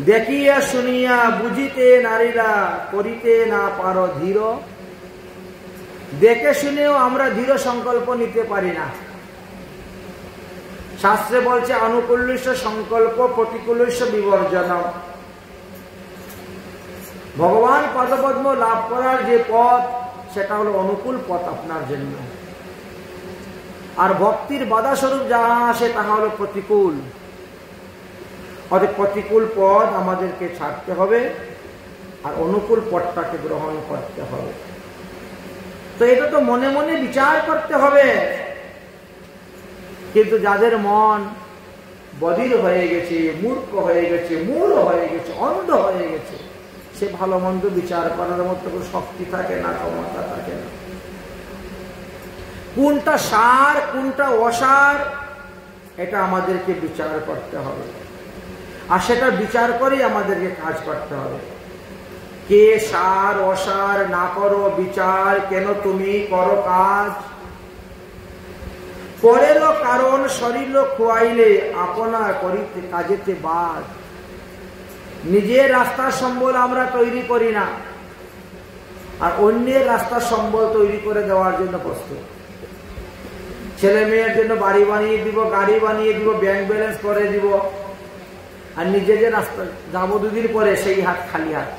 দেখিয়া শুনিয়া বুঝিতে নারীরা করিতে না পারো ধীর। দেখে শুনেও আমরা দৃঢ় সংকল্প নিতে পারি না। শাস্ত্রে বলছে অনুকূল্য সংকল্প প্রতিকূল্য বিবর্জন। ভগবান পদপদ্ম লাভ করার যে পথ, সেটা হলো অনুকূল পথ আপনার জন্য। আর ভক্তির বাধা স্বরূপ যাহা আসে তাহা হলো প্রতিকূল। অর্থাৎ প্রতিকূল পথ আমাদেরকে ছাড়তে হবে আর অনুকূল পথটাকে গ্রহণ করতে হবে। তো এটা তো মনে মনে বিচার করতে হবে। কিন্তু যাদের মন বধির হয়ে গেছে, মূর্খ হয়ে গেছে, মূঢ় হয়ে গেছে, অন্ধ হয়ে গেছে, সে ভালো মন্দ বিচার করার মতো কোনো শক্তি থাকে না, ক্ষমতা থাকে না। কোনটা সার কোনটা অসার এটা আমাদেরকে বিচার করতে হবে, আর সেটা বিচার করেই আমাদেরকে কাজ করতে হবে। কে সার অসার না করো বিচার, কেন তুমি করো কাজ। পরেরও কারণ শরীর খোয়াইলে আপনা করিতে কাজেতে বাদ। নিজের রাস্তার সম্বল আমরা তৈরি করি না, আর অন্যের রাস্তার সম্বল তৈরি করে দেওয়ার জন্য প্রস্তুত। ছেলে মেয়ের জন্য বাড়ি বানিয়ে দিব, গাড়ি বানিয়ে দিব, ব্যাংক ব্যালেন্স করে দিব, আর নিজে যে রাস্তা যাবো দুদিন পরে সেই হাত খালি হাত,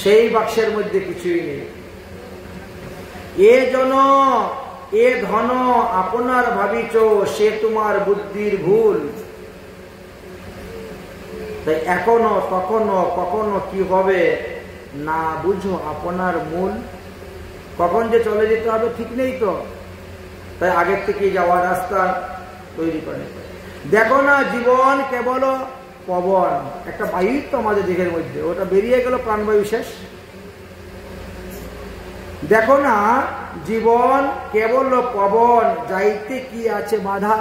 সেই বাক্সের মধ্যে কিছুই নেই। এ জন এ ধন আপনার ভাবিছ, সে তোমার বুদ্ধির ভুল। তাই এখনো তখনো কখনো কি হবে না বুঝো আপনার মূল। কখন যে চলে যেতে হবে ঠিক নেই তো, তাই আগের থেকে যাওয়ার রাস্তা তৈরি করে। দেখো না জীবন কেবল পবন, একটা বায়ু তো আমাদের দেহের মধ্যে, ওটা বেরিয়ে গেল প্রাণবায়ু শেষ। দেখো না জীবন কেবল পবন, যাইতে কি আছে বাধা।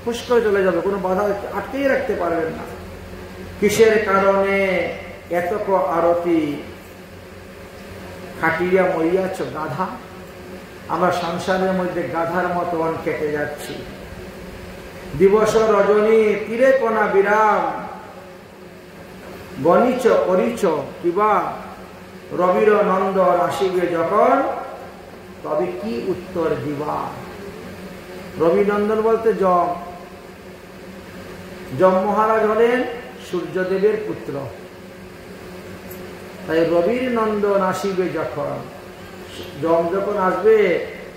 ফুস করে চলে যাবে, কোনো বাধা আটকেই রাখতে পারবেন না। কিসের কারণে এত আরতি, খাটিয়া মরিয়াছ গাধা। আমরা সংসারের মধ্যে গাধার মতন কেটে যাচ্ছি। দিবস রজনী তীরে কোনা বিরাম, গণিচ করিচ কিবা রবির নন্দন আসিবে যখন, তবে কি উত্তর দিবা। রবিনন্দন বলতে যম। যম মহারাজ হলেন সূর্যদেবের পুত্র। তাই রবির নন্দন আসিবে যখন, যম যখন আসবে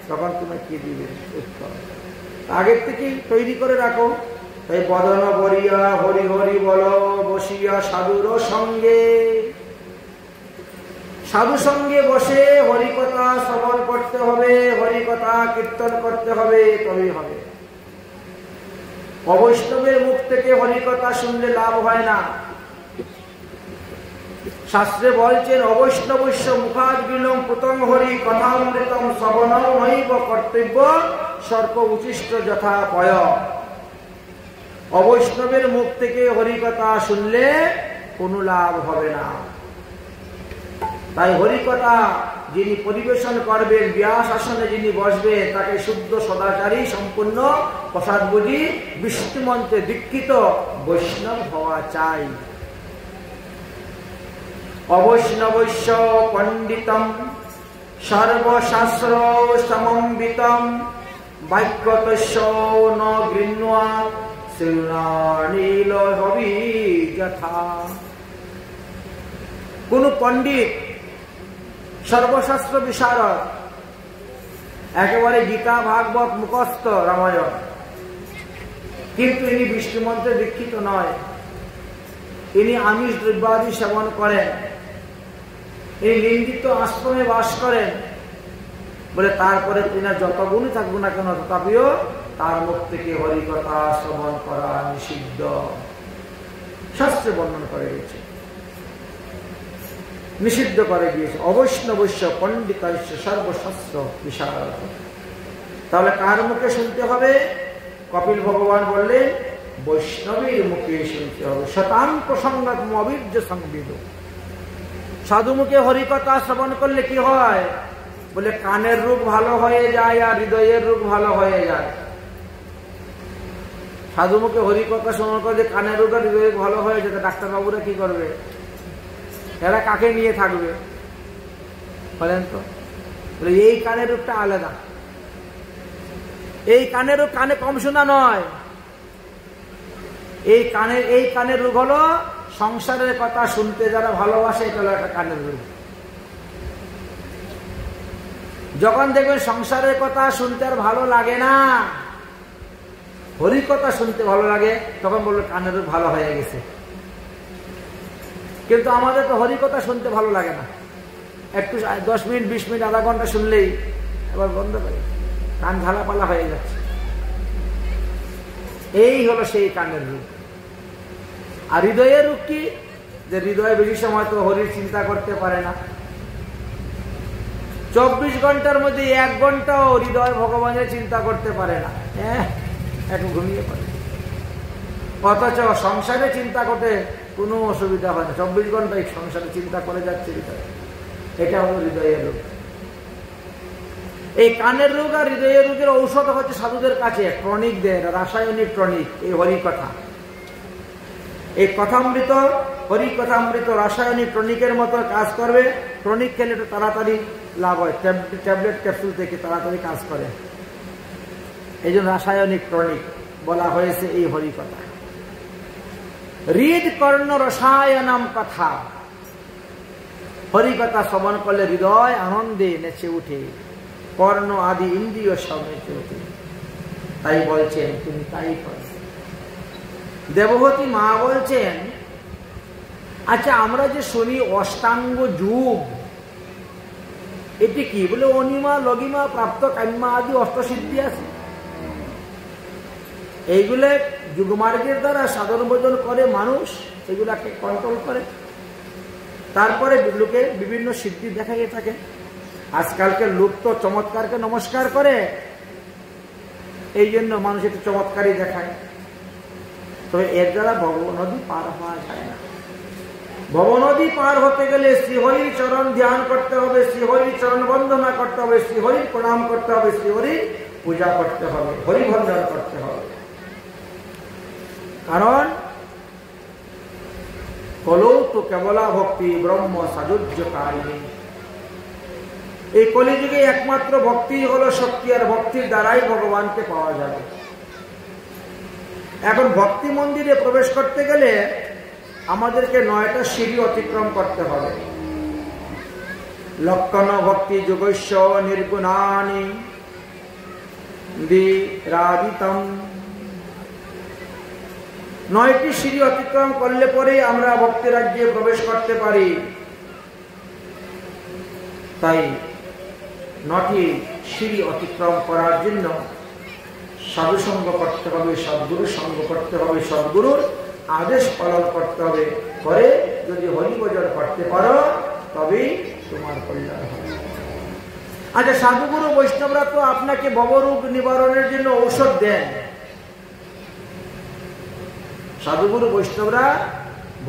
তখন তুমি কি দিবে উত্তর। আগের থেকেই তৈরি করে রাখো। এই বদন বরিয়া হরি হরি বল বসিয়া সাধুর সঙ্গে, সাধু সঙ্গে বসে হরিকথা শ্রবণ করতে হবে, হরিকথা কীর্তন করতে হবে, তবেই হবে। অবৈষ্ণবের মুখ থেকে হরিকথা শুনলে লাভ হয় না। শাস্ত্রে বলছেন অবৈষ্ণবস্য মুখাদ বিলম পুতং হরি কথামৃতম শ্রবণং নৈব কর্তব্য সর্প উচিষ্ট যথা পয়। অবৈষ্ণবের মুখ থেকে হরিকথা শুনলে কোনো লাভ হবে না। তাই হরিকথা যিনি পরিবেশন করবেন, ব্যাস আসনে যিনি বসবেন, তাকে শুদ্ধ সদাচারী সম্পূর্ণ প্রসাদ বুঝি বিষ্ণু মন্ত্রে দীক্ষিত বৈষ্ণব হওয়া চাই। অবৈষ্ণবস্য পণ্ডিতম সর্বশাস্ত্র সমন্বিতম বাক্যতস্য ন গৃহ্ণা শ্রীণীল হবি যথা। কোন পণ্ডিত সর্বশাস্ত্র বিশারদ, একেবারে গীতা ভাগবত মুখস্থ রামায়ণ, কিন্তু ইনি বিষ্ণু মন্ত্রে দীক্ষিত নয়, ইনি আমিষ দ্রব্যাদি সেবন করেন, এই নিন্দিত আশ্রমে বাস করেন বলে তারপরে তিনি যত গুণই থাকবো না কেন তথাপিও তার মুখ থেকে হরিকথা শ্রবণ করা নিষিদ্ধ, শাস্ত্রে বর্ণন করে গেছে, নিষিদ্ধ করে গিয়েছে। অবৈষ্ণবস্য পণ্ডিতস্য সর্বশাস্ত্র বিশারদ। তাহলে কার মুখে শুনতে হবে? কপিল ভগবান বললেন বৈষ্ণবের মুখে শুনতে হবে। শতাং প্রসঙ্গাত অবীর্য সংবিদ। সাধু মুখে হরিকথা শ্রবণ করলে কি হয়? বলে কানের রোগ ভালো হয়ে যায় আর হৃদয়ের রোগ ভালো হয়ে যায়। সাধু মুখে হরিকথা শ্রবণ করলে কানের রোগ আর হৃদয়ের ভালো হয়ে যেতে ডাক্তারবাবুরা কি করবে? এরা কাকে নিয়ে থাকবে বলেন তো? বলে এই কানের রোগটা আলাদা, এই কানের রোগ কানে কম শোনা নয়, এই কানের রোগ হলো সংসারের কথা শুনতে যারা ভালোবাসে, এটা হলো একটা কানের রোগ। যখন দেখবেন সংসারের কথা শুনতে আর ভালো লাগে না, হরি কথা শুনতে ভালো লাগে, তখন বললো কানের রোগ ভালো হয়ে গেছে। কিন্তু আমাদের তো হরি কথা শুনতে ভালো লাগে না, একটু 10 মিনিট 20 মিনিট আধা ঘন্টা শুনলেই এবার বন্ধ করে কান ঝালাপালা হয়ে যাচ্ছে। এই হলো সেই কানের রোগ। আর হৃদয়ের রোগ কি? যে হৃদয়ে বেশি সময় তো হরির চিন্তা করতে পারে না। 24 ঘন্টার মধ্যে 1 ঘন্টাও হৃদয় ভগবানের চিন্তা করতে পারে না, একটু ঘুমিয়ে পড়ে। অথচ সংসারে চিন্তা করতে কোনো অসুবিধা হয় না, 24 ঘন্টায় সংসারে চিন্তা করে যাচ্ছে হৃদয়। এটা হলো হৃদয়ের রোগ। এই কানের রোগ আর হৃদয়ের রোগের ঔষধ হচ্ছে সাধুদের কাছে টনিক দেয়, রাসায়নিক টনিক, এই হরিকথা। এই কথামৃত, হরিকথামৃত রাসায়নিক টনিকের মতো কাজ করবে। টনিক খেলে একটু তাড়াতাড়ি লাভ হয়, ট্যাবলেট ক্যাপসুল থেকে তাড়াতাড়ি কাজ করে, এই জন্য রাসায়নিক টনিক বলা হয়েছে এই হরিকথা। হৃদ কর্ণ রসায়নম কথা। হরিকথা শ্রবণ করলে হৃদয় আনন্দে নেচে উঠে, কর্ণ আদি ইন্দ্রিয় সব নেচে উঠে। তাই বলছেন তুমি তাই করো। দেবহতী মা বলছেন, আচ্ছা আমরা যে শুনি অষ্টাঙ্গ যুগ, এটি কি? বলে অনিমা লগিমা প্রাপ্ত কাম্যা আদি অষ্টসিদ্ধি আছে। এইগুলো যুগমার্গের দ্বারা সাধন ভোজন করে মানুষ, এগুলাকে কন্ট্রোল করে, তারপরে লোকে বিভিন্ন সিদ্ধি দেখাইয়ে থাকে। আজকালকে লোক তো চমৎকারকে নমস্কার করে, এই জন্য মানুষ একটু চমৎকারই দেখায়। তবে এর দ্বারা ভবনদী পার হওয়া যায় না। ভবনদী পার হতে গেলে শ্রীহরির চরণ ধ্যান করতে হবে, শ্রীহরির চরণ বন্দনা করতে হবে, শ্রীহরির প্রণাম করতে হবে, শ্রীহরির পূজা করতে হবে, হরিভঞ্জন করতে হবে। কারণ কলৌ তো কেবলা ভক্তি ব্রহ্ম সাযুজ্যকারিণী। এই কলিযুগে একমাত্র ভক্তি হলো শক্তি, আর ভক্তির দ্বারাই ভগবানকে পাওয়া যাবে। এখন ভক্তি মন্দিরে প্রবেশ করতে গেলে আমাদেরকে 9টা সিঁড়ি অতিক্রম করতে হবে। লক্ষণ ভক্তি যোগস্য নির্গুণানি বিরাদিতম 9টি সিঁড়ি অতিক্রম করলে পরেই আমরা ভক্তি রাজ্যে প্রবেশ করতে পারি। তাই 9টি সিঁড়ি অতিক্রম করার জন্য সাধু সঙ্গ করতে হবে, সদ্গুরু সঙ্গ করতে হবে, সদ্গুরুর আদেশ পালন করতে হবে। করে যদি হরিভজন করতে পারো তবেই তোমার কল্যাণ হবে। আচ্ছা, সাধুগুরু বৈষ্ণবরা তো আপনাকে ভবরোগ নিবারণের জন্য ঔষধ দেন। সাধুগুরু বৈষ্ণবরা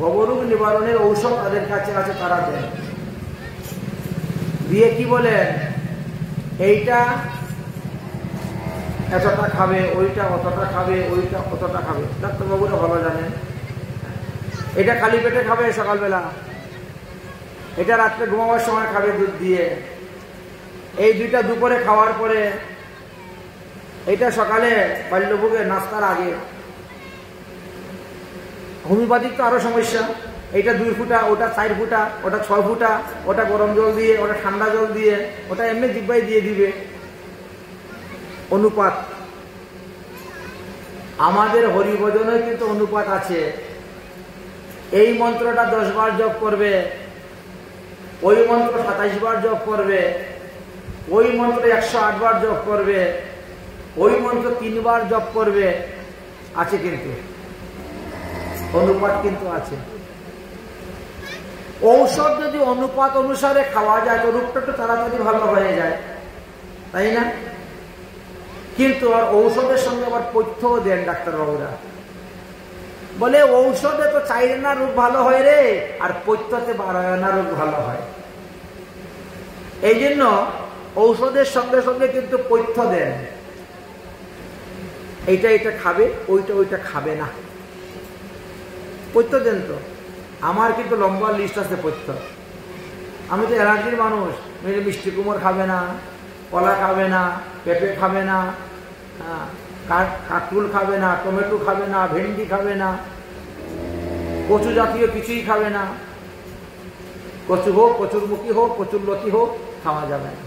ভবরোগ নিবারণের ঔষধ তাদের কাছে আছে, তারা দেন। দিয়ে কি বলেন, এইটা এতটা খাবে, ওইটা অতটা খাবে, ওইটা অতটা খাবে। ডাক্তারবাবুরা ভালো জানেন। এটা খালি পেটে খাবে সকালবেলা, এটা রাত্রে ঘুমাবার সময় খাবে দুধ দিয়ে, এই দুইটা দুপুরে খাওয়ার পরে, এটা সকালে বাল্যভোগে নাস্তার আগে। হোমিওপ্যাথিক তো আরো সমস্যা, এইটা 2 ফুটা, ওটা 4 ফুটা, ওটা 6 ফুটা, ওটা গরম জল দিয়ে, ওটা ঠান্ডা জল দিয়ে, ওটা এমনি জিব্বাই দিয়ে দিবে। অনুপাত আমাদের হরিভজনের কিন্তু অনুপাত আছে। এই মন্ত্রটা 10 বার জপ করবে, ওই মন্ত্র 27 বার জপ করবে, ওই মন্ত্র 108 বার জপ করবে, ওই মন্ত্র 3 বার জপ করবে। আছে কিন্তু অনুপাত কিন্তু আছে। ঔষধ যদি অনুপাত অনুসারে খাওয়া যায় তো রোগটা একটু তাড়াতাড়ি ভালো হয়ে যায়, তাই না? কিন্তু আর ঔষধের সঙ্গে আবার পথ্যও দেন ডাক্তারবাবুরা। বলে ঔষধে তো 4 আনা রোগ ভালো হয় রে, আর পথ্যতে 12 আনা রোগ ভালো হয়। এই জন্য ঔষধের সঙ্গে সঙ্গে কিন্তু পথ্য দেন, এইটা এটা খাবে, ওইটা ওইটা খাবে না। পথ্য দেন তো। আমার কিন্তু লম্বা লিস্ট আছে পথ্য। আমি তো অ্যালার্জির মানুষ। মিষ্টি কুমড় খাবে না, কলা খাবে না, পেঁপে খাবে না, কাঁকরুল খাবে না, টমেটো খাবে না, ভেন্ডি খাবে না, কচু জাতীয় কিছুই খাবে না। কচু হোক, কচুরমুখী হোক, কচুর লতি হোক, খাওয়া যাবে না।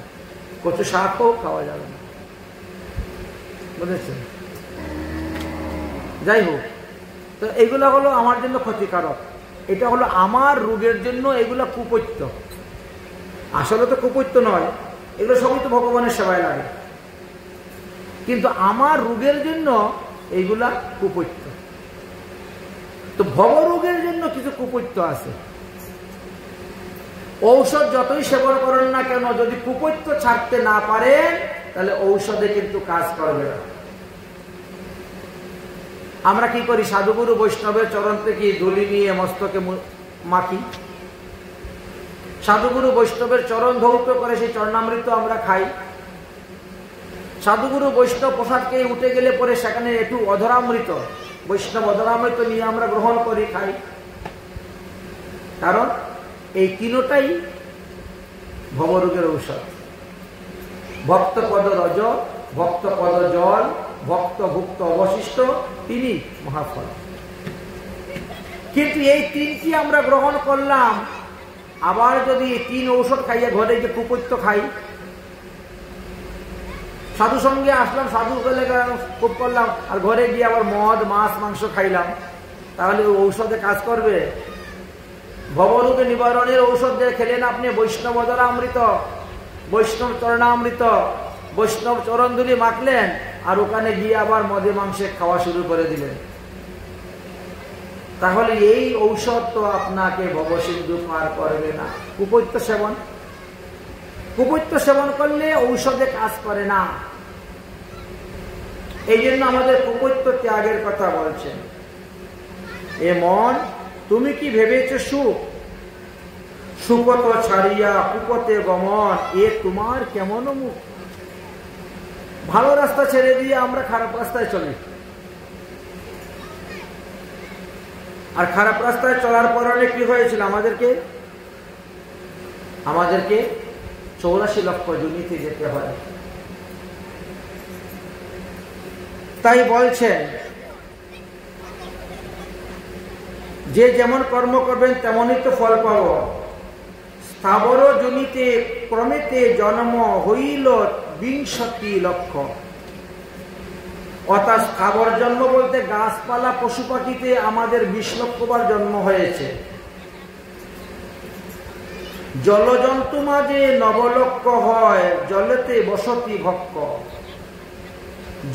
কচু শাক হোক, খাওয়া যাবে না। বুঝেছেন? যাই হোক, তো এগুলো হলো আমার জন্য ক্ষতিকারক। এটা হলো আমার রোগের জন্য, এগুলো কুপথ্য। আসলে তো কুপথ্য নয়, এগুলো সবই তো ভগবানের সেবায় লাগে, কিন্তু আমার রোগের জন্য এইগুলা কুপথ্য। তো ভবরোগের জন্য কিছু কুপথ্য আছে। ঔষধ যতই সেবন করেন না কেন, যদি কুপথ্য ছাড়তে না পারেন তাহলে ঔষধে কিন্তু কাজ করবে না। আমরা কি করি, সাধুগুরু বৈষ্ণবের চরণ থেকে ধুলি নিয়ে মস্তকে মাখি, সাধুগুরু বৈষ্ণবের চরণ ধৌত করে সেই চরণামৃত আমরা খাই। সাধুগুরু বৈষ্ণব প্রসাদকে উঠে গেলে পরে সেখানে একটু অধরামৃত, বৈষ্ণব অধরামৃত নিয়ে আমরা গ্রহণ করি, খাই। কারণ এই তিনটাই ভবরোগের ঔষধ। ভক্ত পদ রজ, ভক্ত পদ জল, ভক্ত ভুক্ত অবশিষ্ট, তিনি মহাফল। কিন্তু এই 3টি আমরা গ্রহণ করলাম, আবার যদি 3 ঔষধ খাইয়ে ঘরে যে কুপথ্য খাই, সাধু সঙ্গে আসলাম, সাধু গেলে খুব করলাম, আর ঘরে গিয়ে আবার মদ মাছ মাংস খাইলাম, তাহলে ওই ঔষধে কাজ করবে? ভবরোগ নিবারণের ঔষধ দিয়ে খেলেন আপনি বৈষ্ণব অধরামৃত, বৈষ্ণব চরণামৃত, বৈষ্ণব চরণধুলি মাখলেন, আর ওখানে গিয়ে আবার মদে মাংসে খাওয়া শুরু করে দিলেন। তাহলে এই ঔষধ তো আপনাকে ভবসিন্ধু পার করবে না। কুপথ্য সেবন, কুপথ্য সেবন করলে ঔষধে কাজ করে না। এই জন্য আমাদের কুপথ্য ত্যাগের কথা বলছেন। এ মন, তুমি কি ভেবেছ সুখ, সুকত ছাড়িয়া কুপথে গমন, এ তোমার কেমন মুখ। ভালো রাস্তা ছেড়ে দিয়ে আমরা খারাপ রাস্তায় চলি, আর খারাপ রাস্তায় চলার পরে কি হয়েছিল, আমাদেরকে 84 লক্ষ জুনিতে যেতে হয়। তাই বলছেন যে যেমন কর্ম করবেন তেমনই তো ফল পাব। স্থাবর জনিতে ক্রমেতে জন্ম হইল 20 লক্ষ। অর্থাৎ স্থাবর জন্ম বলতে গাছপালা পশু পাখিতে আমাদের 20 লক্ষবার জন্ম হয়েছে। জলজন্তু মাঝে নবলক্ষ হয়, জলেতে বসতি ভক্ষ।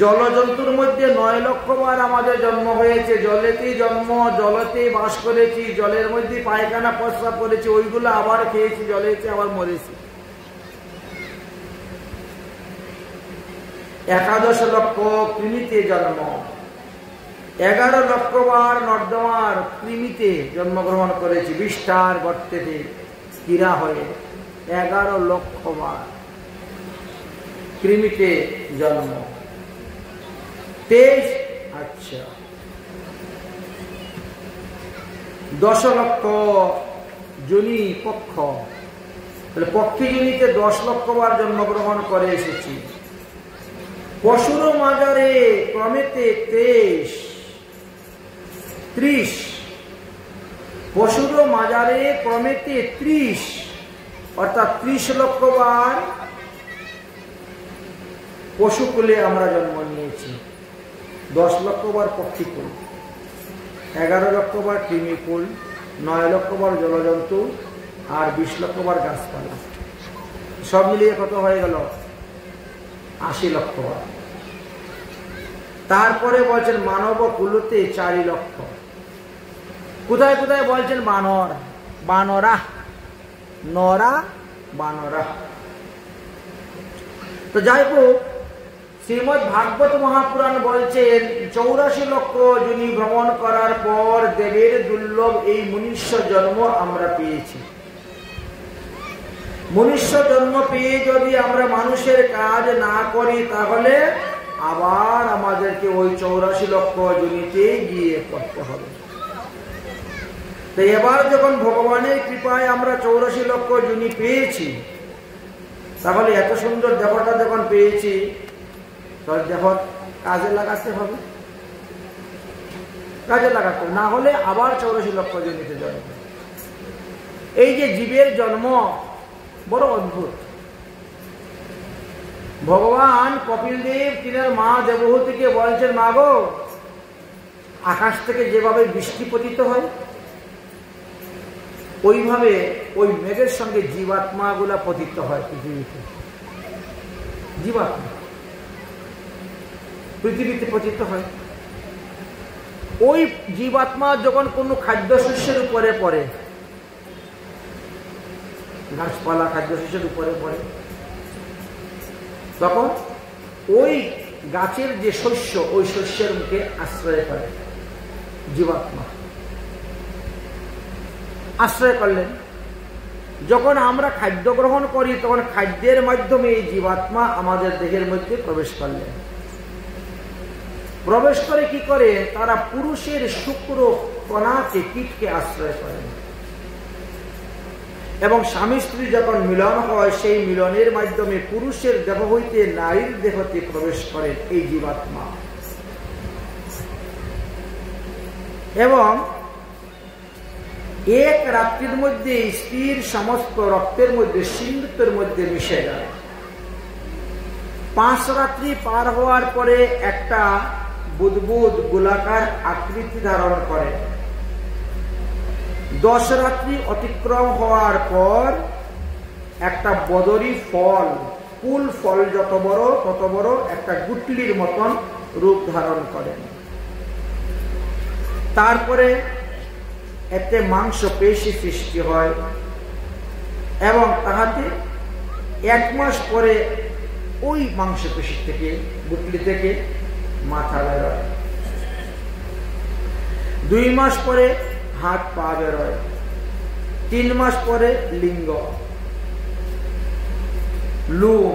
জলজন্তুর মধ্যে 9 লক্ষবার আমাদের জন্ম হয়েছে। জলেতেই জন্ম, জলেতেই বাস করেছি, জলের মধ্যে পায়খানা প্রস্রাব করেছি, ওইগুলো আবার খেয়েছি, জলেতে আবার মরেছি। 11 লক্ষ কৃমিতে জন্ম, 11 লক্ষবার নর্দমার কৃমিতে জন্মগ্রহণ করেছি, বিষ্ঠার গর্তেতে স্থিরা হয়ে 11 লক্ষবার কৃমিতে জন্ম। 23 আচ্ছা 10 লক্ষ যোনি পক্ষ, পক্ষী যোনিতে 10 লক্ষবার জন্মগ্রহণ করে এসেছি। পশুর মাজারে ক্রমেতে 30, পশুর মাজারে ক্রমেতে 30, অর্থাৎ 30 লক্ষবার পশুকুলে আমরা জন্ম নিয়েছি। 10 লক্ষবার পক্ষীকুল, 11 লক্ষবার কৃমিকুল, 9 লক্ষবার জলজন্তু, আর 20 লক্ষবার গাছপালা। সব মিলিয়ে কত হয়ে গেল? 80 লক্ষবার। তারপরে বলছেন মানব কুলতে 4 লক্ষ। কোথায় কোথায় বলছেন? বানর, বানরা, নরা, বানরা। তো যাই হোক, শ্রীমদ্ ভাগবত মহাপুরাণ বলছেন 84 লক্ষ যোনি ভ্রমণ করার পর দেবের দুর্লভ এই মনুষ্য জন্ম আমরা পেয়েছি। মনুষ্য জন্ম পেয়ে যদি আমরা মানুষের কাজ না করি তাহলে আবার আমাদেরকে ওই 84 লক্ষ যোনিতে গিয়ে করতে হবে। তো এবার যখন ভগবানের কৃপায় আমরা 84 লক্ষ যোনি পেয়েছি, তাহলে এত সুন্দর দেহটা যখন পেয়েছি, তাহলে দেহ কাজে লাগাতে হবে, কাজে লাগাতে, না হলে আবার 84 লক্ষ যোনিতে জন্ম। এই যে জীবের জন্ম বড় অদ্ভুত। ভগবান কপিল দেব তিনার মা দেবহূতিকে বলছেন, মা গো, আকাশ থেকে যেভাবে বৃষ্টি পতিত হয় ওইভাবে ওই মেঘের সঙ্গে জীবাত্মা গুলা পতিত হয় পৃথিবীতে। জীবাত্মা পৃথিবীতে পতিত হয়। ওই জীবাত্মা যখন কোনো খাদ্যশস্যের উপরে পড়ে, গাছপালা খাদ্যশস্যের উপরে পড়ে, তখন ওই গাছের যে শস্য, ওই শস্যের মুখে আশ্রয় করে জীবাত্মা। আশ্রয় করলেন। যখন আমরা খাদ্য গ্রহণ করি তখন খাদ্যের মাধ্যমে এই জীবাত্মা আমাদের দেহের মধ্যে প্রবেশ করলেন। প্রবেশ করে কি করে? তারা পুরুষের শুক্র কণাকে, কীটকে আশ্রয় করেন, এবং স্বামী স্ত্রী যখন মিলন হয় সেই মিলনের মাধ্যমে পুরুষের দেহ হইতে নারীর দেহতে প্রবেশ করেন এই জীবাত্মা। এবং এক রাত্রির মধ্যে স্ত্রীর সমস্ত রক্তের মধ্যে, সিন্ধুতের মধ্যে মিশে যায়। 5 রাত্রি পার হওয়ার পরে একটা বুদবুদ গোলাকার আকৃতি ধারণ করে। 10 রাত্রি অতিক্রম হওয়ার পর একটা বদরি ফল, কুল ফল যত বড় তত বড়, একটা গুটলির মতন রূপ ধারণ করেন। তারপরে এতে মাংস পেশি সৃষ্টি হয় এবং তাহাতে 1 মাস পরে ওই মাংস পেশি থেকে, গুটলি থেকে মাথা বেরোয়। 2 মাস পরে হাত পা বেরোয়। 3 মাস পরে লিঙ্গ, লুম,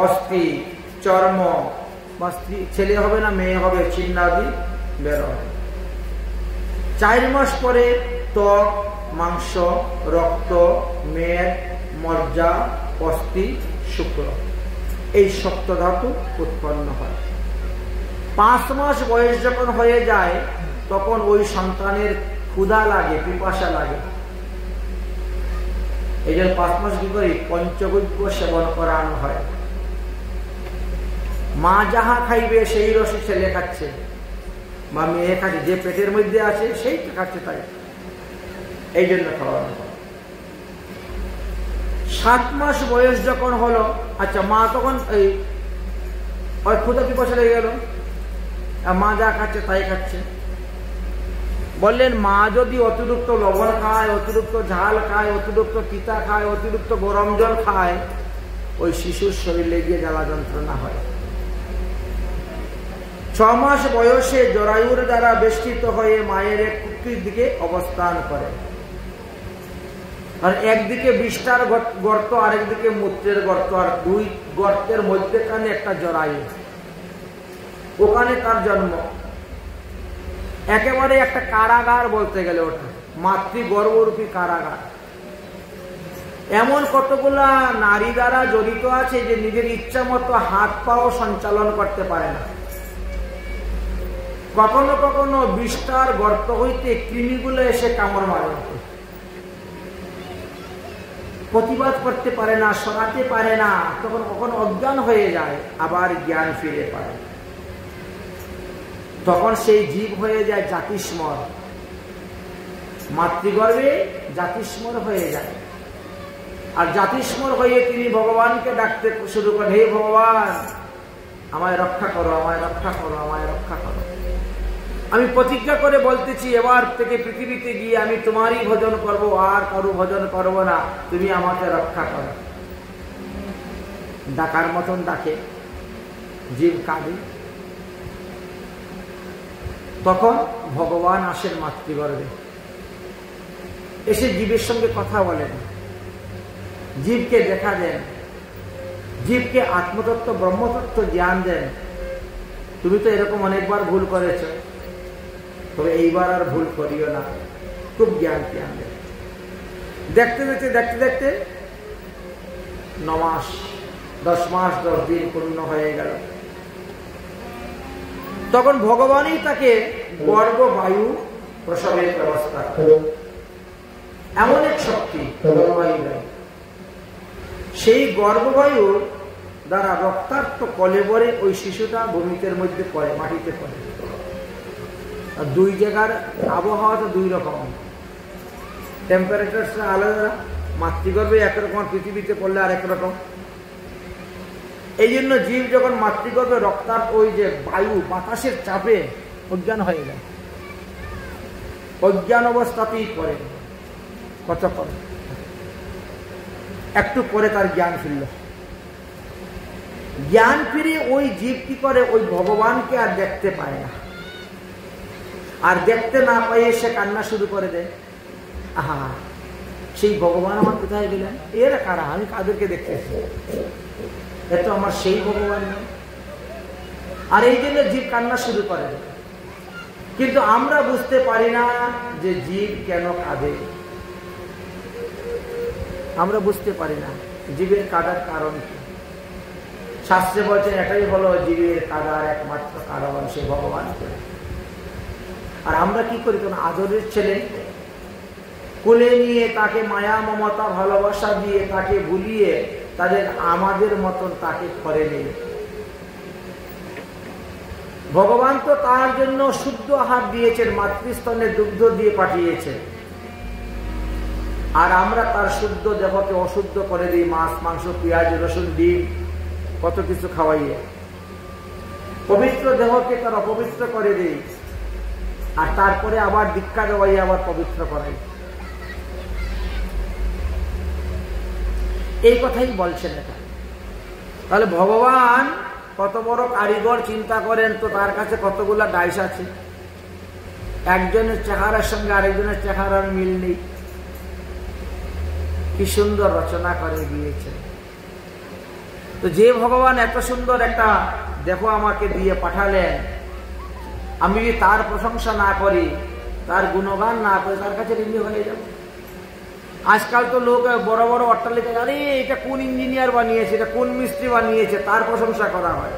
অস্থি, চর্ম, বা ছেলে হবে না মেয়ে হবে, চিহ্নাদি বেরোয়। 4 মাস পরে ত্বক, মাংস, রক্ত, মেদ, মজ্জা, অস্থি, শুক্র, এই সপ্ত ধাতু উৎপন্ন হয়। 5 মাস বয়স যখন হয়ে যায় তখন ওই সন্তানের ক্ষুধা লাগে, পিপাসা লাগে। এই জন্য 5 মাস কি করি? পঞ্চগব্য সেবন করানো হয়। মা যাহা খাইবে সেই রসে ছেলে খাচ্ছে বা মেয়ে খাচ্ছে, যে পেটের মধ্যে আছে সেই খাচ্ছে, তাই এই জন্য খাওয়ানো। 7 মাস বয়স যখন হলো, আচ্ছা মা তখন এই ক্ষুধা পিপাসা লেগে গেল, মা যা খাচ্ছে তাই খাচ্ছে। বললেন মা যদি অতিরিক্ত লবণ খায়, অতিরিক্ত ঝাল খায়, অতিরিক্ত তিতা খায়, অতিরিক্ত গরম জল খায়, ওই শিশুর শরীরে গিয়ে জ্বালা যন্ত্রণা হয়। 6 মাস বয়সে জরায়ুর দ্বারা বেষ্টিত হয়ে মায়ের এক কুক্ষির দিকে অবস্থান করে। আর একদিকে বিষ্ঠার গর্ত, আরেকদিকে মূত্রের গর্ত, আর 2 গর্তের মধ্যেখানে একটা জরায়ু, ওখানে তার জন্ম। একেবারে একটা কারাগার বলতে গেলে, ওটা মাতৃগর্ভরূপী কারাগার। এমন কতগুলা নারী দ্বারা জড়িত আছে যে নিজের ইচ্ছা মতো হাত পাও সঞ্চালন করতে পারে না। কখনো কখনো বিষ্ঠার গর্ত হইতে কৃমিগুলো এসে কামড় মারে, প্রতিবাদ করতে পারে না, সরাতে পারে না, তখন কখনো অজ্ঞান হয়ে যায়, আবার জ্ঞান ফিরে পায়। তখন সেই জীব হয়ে যায় জাতিস্মর, মাতৃগর্ভে জাতিস্মর হয়ে যায়। আর জাতিস্মর হয়ে তিনি ভগবানকে ডাকতে শুরু করেন, হে ভগবান আমায় রক্ষা করো, আমায় রক্ষা করো, আমায় রক্ষা করো। আমি প্রতিজ্ঞা করে বলতেছি, এবার থেকে পৃথিবীতে গিয়ে আমি তোমারই ভজন করব, আর কারো ভজন করব না, তুমি আমাকে রক্ষা করো। ডাকার মতন ডাকে, জীব কাঁদে। তখন ভগবান আসেন মাতৃগর্ভে, এসে জীবের সঙ্গে কথা বলেন, জীবকে দেখা দেন, জীবকে আত্মতত্ত্ব ব্রহ্মতত্ত্ব জ্ঞান দেন। তুমি তো এরকম অনেকবার ভুল করেছ, তবে এইবার আর ভুল করিও না, খুব জ্ঞান জ্ঞান দেন। দেখতে দেখতে দেখতে দেখতে 9 মাস 10 মাস 10 দিন পূর্ণ হয়ে গেল। তখন ভগবানই তাকে গর্ভবায়ু প্রসবের ব্যবস্থা, এমন এক শক্তি গর্ভবায়ু, সেই গর্ভবায়ুর দ্বারা রক্তাক্ত কলেবরে ওই শিশুটা ভূমিতের মধ্যে পড়ে, মাটিতে পড়ে। আর 2 জায়গার আবহাওয়া তো 2 রকম, টেম্পারেচার আলাদা, মাতৃগর্ভে একরকম, পৃথিবীতে পড়লে আরেক রকম। এই জন্য জীব যখন মাতৃগর্ভে রক্তাক্ত ওই যে বায়ু বাতাসের চাপে অজ্ঞান হয়ে যায়, অজ্ঞান অবস্থাতেই পড়ে। কতক্ষণ, একটু পরে তার জ্ঞান ফিরল। জ্ঞান ফিরে ওই জীব কি করে, ওই ভগবানকে আর দেখতে পায় না, আর দেখতে না পাইয়ে সে কান্না শুরু করে দেয়, আহা সেই ভগবান আমার কোথায় গেলেন, এরা কারা, আমি কাদেরকে দেখতেছি, এত আমার সেই ভগবান নেই। আর এই জন্য জীব কান্না শুরু করে। কিন্তু আমরা বুঝতে পারি না যে জীব কেন কাঁদে, আমরা বুঝতে পারি না জীবের কাঁদার কারণ কি। শাস্ত্রে বলছেন এটাই হলো জীবের কাঁদার একমাত্র কারণ সে ভগবান। আর আমরা কি করি, কোন আদরের ছেলে কোলে নিয়ে তাকে মায়া মমতা ভালোবাসা দিয়ে তাকে ভুলিয়ে তাদের আমাদের মতন তাকে করে নেই। ভগবান তো তার জন্য শুদ্ধ আহার দিয়েছেন, মাতৃস্তনে দুগ্ধ দিয়ে পাঠিয়েছেন, আর আমরা তার শুদ্ধ দেহকে অশুদ্ধ করে দিই, মাছ মাংস পেঁয়াজ রসুন ডিম কত কিছু খাওয়াইয়ে পবিত্র দেহকে তার অপবিত্র করে দিই, আর তারপরে আবার দীক্ষা দেওয়াই আবার পবিত্র করাই। এই কথাই বলছেন এটা। তাহলে ভগবান কত বড় কারিগর চিন্তা করেন তো, তার কাছে কতগুলা ডাইস আছে, একজনের চেহারার সঙ্গে আরেকজনের চেহারার মিল নেই, কি সুন্দর রচনা করে দিয়েছে। তো যে ভগবান এত সুন্দর একটা দেহ আমাকে দিয়ে পাঠালেন, আমি যদি তার প্রশংসা না করি, তার গুণগান না করি, তার কাছে ঋণী হয়ে যাব। আজকাল তো লোক বড় বড় অট্টালিকা, আরে এটা কোন ইঞ্জিনিয়ার বানিয়েছে, এটা কোন মিস্ত্রি বানিয়েছে, তার প্রশংসা করা হয়।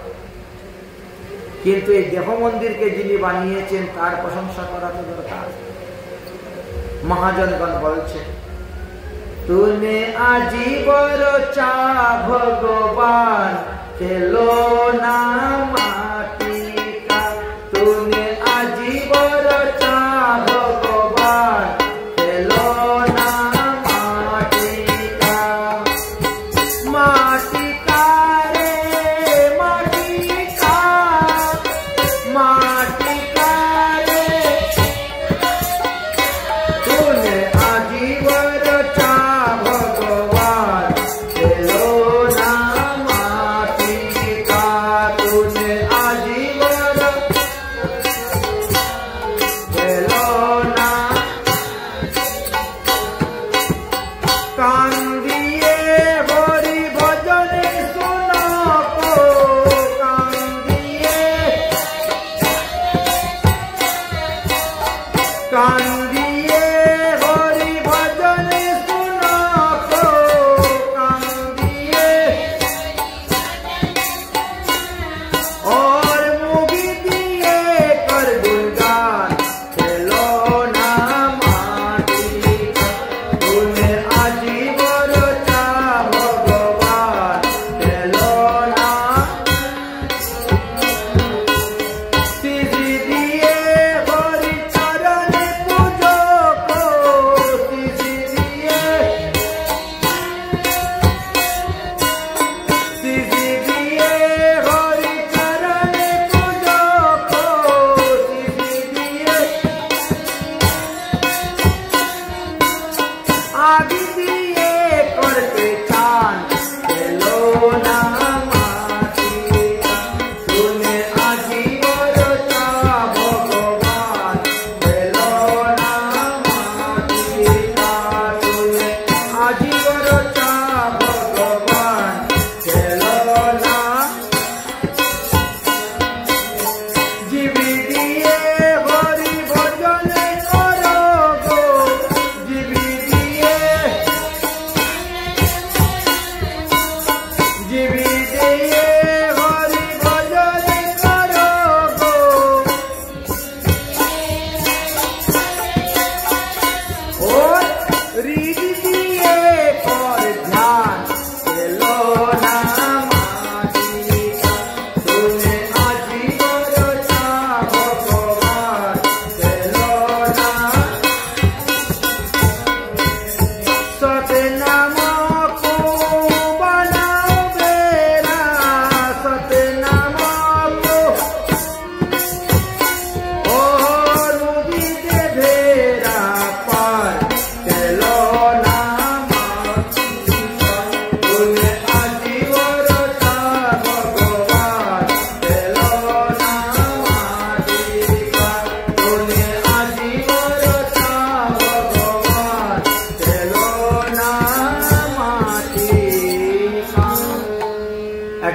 কিন্তু এই দেহ মন্দিরকে যিনি বানিয়েছেন তার প্রশংসা করা তো দরকার। মহাজনগণ বলছে, তুমি আজি বড় চা ভগবান খেলো না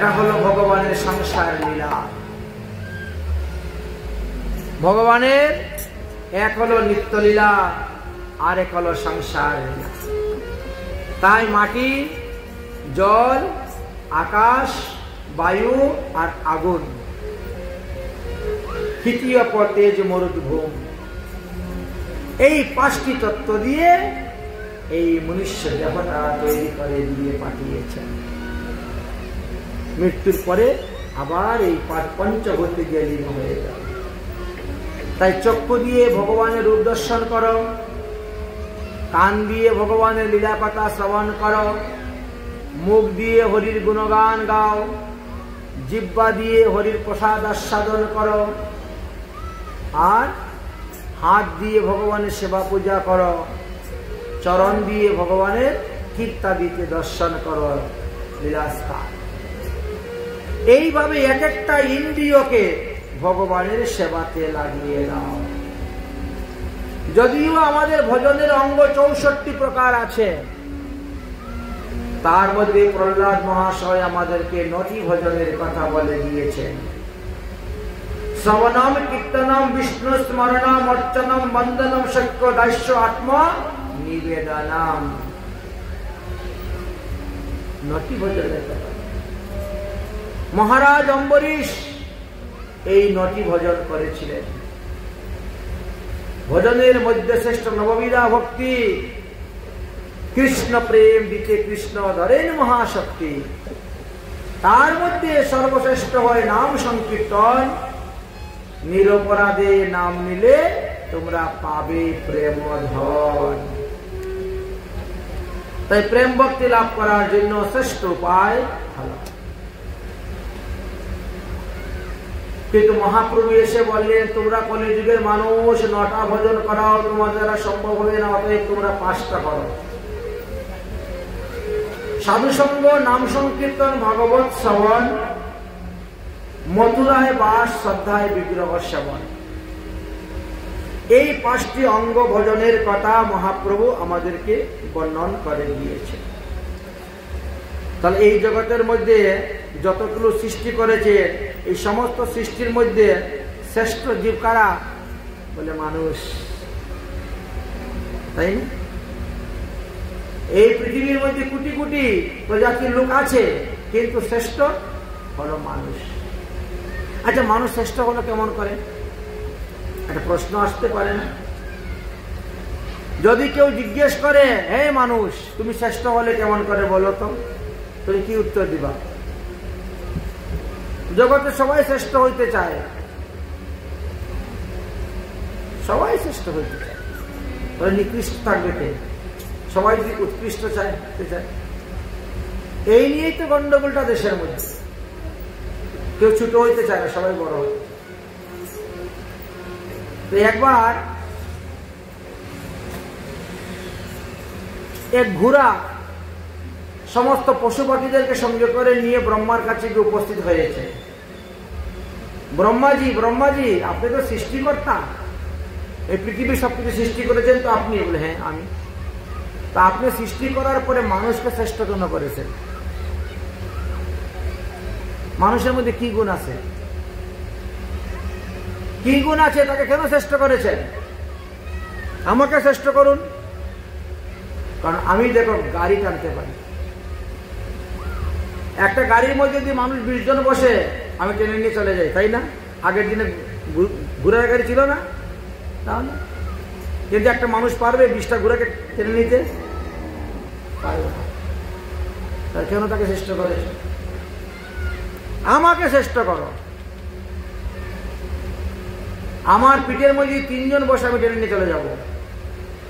এটা হলো ভগবানের সংসার লীলা। ভগবানের এক হলো নিত্যলীলা, আর এক হলো সংসার লীলা। তাই মাটি, জল, আকাশ, বায়ু আর আগুন, তৃতীয় তেজ মরুদ্ভূম, এই 5টি তত্ত্ব দিয়ে এই মনুষ্য দেবতা তৈরি করে দিয়ে পাঠিয়েছেন। মৃত্যুর পরে আবার এই পঞ্চভূতে গিয়ে লীন হয়ে যাবে। তাই চক্ষু দিয়ে ভগবানের রূপ দর্শন করো, কান দিয়ে ভগবানের লীলা কথা শ্রবণ করো, মুখ দিয়ে হরির গুণগান গাও, জিহ্বা দিয়ে হরির প্রসাদ আস্বাদন করো, আর হাত দিয়ে ভগবানের সেবা পূজা করো, চরণ দিয়ে ভগবানের কীর্তাদিতে দর্শন করো, লীলাস্থান। এইভাবে এক একটা ইন্দ্রিয়কে ভগবানের সেবাতে লাগিয়ে দাও। যদিও আমাদের ভজনের অঙ্গ 64 প্রকার আছে, তার মধ্যে প্রহ্লাদ মহাশয় আমাদেরকে 9টি ভজনের কথা বলে দিয়েছেন। শ্রবণম, কীর্তনম, বিষ্ণু স্মরণম, অর্চনম, বন্দনম, শক্র দাস্য আত্মা নিবেদনম। 9টি ভজনের কথা। মহারাজ অম্বরীশ এই 9টি ভজন করেছিলেন। ভজনের মধ্যে শ্রেষ্ঠ নববিধা ভক্তি, কৃষ্ণ প্রেম দিতে কৃষ্ণ ধরেন মহাশক্তি। তার মধ্যে সর্বশ্রেষ্ঠ হয় নাম সংকীর্তন। নিরপরাধে নাম নিলে তোমরা পাবে প্রেম ধন। তাই প্রেম ভক্তি লাভ করার জন্য শ্রেষ্ঠ উপায় ভালো। কিন্তু মহাপ্রভু এসে বললেন, তোমরা কলিযুগের মানুষ, 9টা ভজন করাও তোমাদের দ্বারা সম্ভব হবে না, অতএব তোমরা 5টা করো। সাধুসঙ্গ, নাম সংকীর্তন, ভাগবত শ্রবণ, মথুরায় বাস, শ্রদ্ধায় বিগ্রহ সেবন। এই 5টি অঙ্গ ভজনের কথা মহাপ্রভু আমাদেরকে বর্ণন করে দিয়েছে। তাহলে এই জগতের মধ্যে যতগুলো সৃষ্টি করেছে, এই সমস্ত সৃষ্টির মধ্যে শ্রেষ্ঠ জীব কারা? বলে মানুষ, তাই না? এই পৃথিবীর মধ্যে কোটি কোটি প্রজাতির লোক আছে, কিন্তু শ্রেষ্ঠ হলো মানুষ। আচ্ছা, মানুষ শ্রেষ্ঠ হলো কেমন করে? একটা প্রশ্ন আসতে পারে না? যদি কেউ জিজ্ঞেস করে, হে মানুষ, তুমি শ্রেষ্ঠ হলে কেমন করে বলো তো, তুমি কি উত্তর দিবা? জগতে সবাই শ্রেষ্ঠ হইতে চায়, সবাই শ্রেষ্ঠ হইতে চায়, তবে নিকৃষ্ট থাকবে কে? সবাই যদি উৎকৃষ্ট চায়। এই নিয়েই তো গন্ডগোলটা দেশের মধ্যে। কেউ ছোট হইতে চায় না, সবাই বড় হইতে। তো একবার এক ঘোড়া সমস্ত পশু পাখিদেরকে সঙ্গে করে নিয়ে ব্রহ্মার কাছে গিয়ে উপস্থিত হয়েছে। ব্রহ্মাজি, ব্রহ্মাজি, আপনি তো সৃষ্টিকর্তা, এই পৃথিবীর সবকিছু সৃষ্টি করেছেন, তো আপনি? বলে, হ্যাঁ আমি। তা আপনি সৃষ্টি করার পরে মানুষকে শ্রেষ্ঠ কেন করেছেন? মানুষের মধ্যে কি গুণ আছে? কি গুণ আছে তাকে কেন শ্রেষ্ঠ করেছেন? আমাকে শ্রেষ্ঠ করুন। কারণ আমি দেখো গাড়ি টানতে পারি। একটা গাড়ির মধ্যে যদি মানুষ 20 জন বসে, আমি টেনে নিয়ে চলে যাই, তাই না? আগের দিনে ঘোড়ার গাড়ি ছিল না, তাহলে কিন্তু একটা মানুষ পারবে 20টা ঘোড়াকে টেনে নিতে? পারবে না। তার কেন তাকে শ্রেষ্ঠ করেছে? আমাকে শ্রেষ্ঠ করো। আমার পিঠের মধ্যে 3 জন বসে আমি টেনে নিয়ে চলে যাব,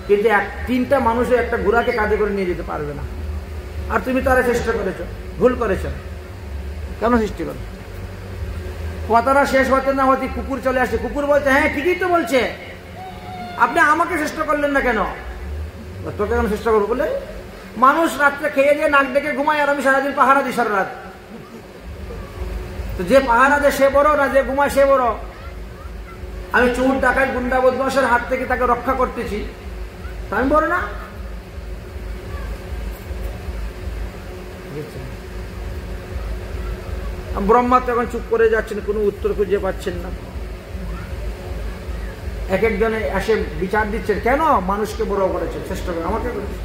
কিন্তু 3টা মানুষও একটা ঘোড়াকে কাঁধে করে নিয়ে যেতে পারবে না। আর তুমি তারা শ্রেষ্ঠ করেছ, ভুল করেছ। কেন সৃষ্টি করো? কথাটা শেষ হতে না হতে কুকুর চলে আসে। কুকুর বলছে, হ্যাঁ ঠিকই তো বলছে, আপনি আমাকে শ্রেষ্ঠ করলেন না কেন? তোকে কেন শ্রেষ্ঠ করবো? বলে মানুষ রাত্রে খেয়ে দিয়ে নাক ডেকে ঘুমায়, আর আমি সারাদিন পাহারা দিই সারা রাত। তো যে পাহারা দেয় সে বড় না যে ঘুমায় সে বড়? আমি চোর ডাকাত গুন্ডা বদমাশের হাত থেকে তাকে রক্ষা করতেছি, তা আমি বড় না? ব্রহ্মা তখন চুপ করে যাচ্ছেন, কোনো উত্তর খুঁজে পাচ্ছেন না। এক একজনে এসে বিচার দিচ্ছেন, কেন মানুষকে বড় করেছে, শ্রেষ্ঠ করে আমাকে করেছে।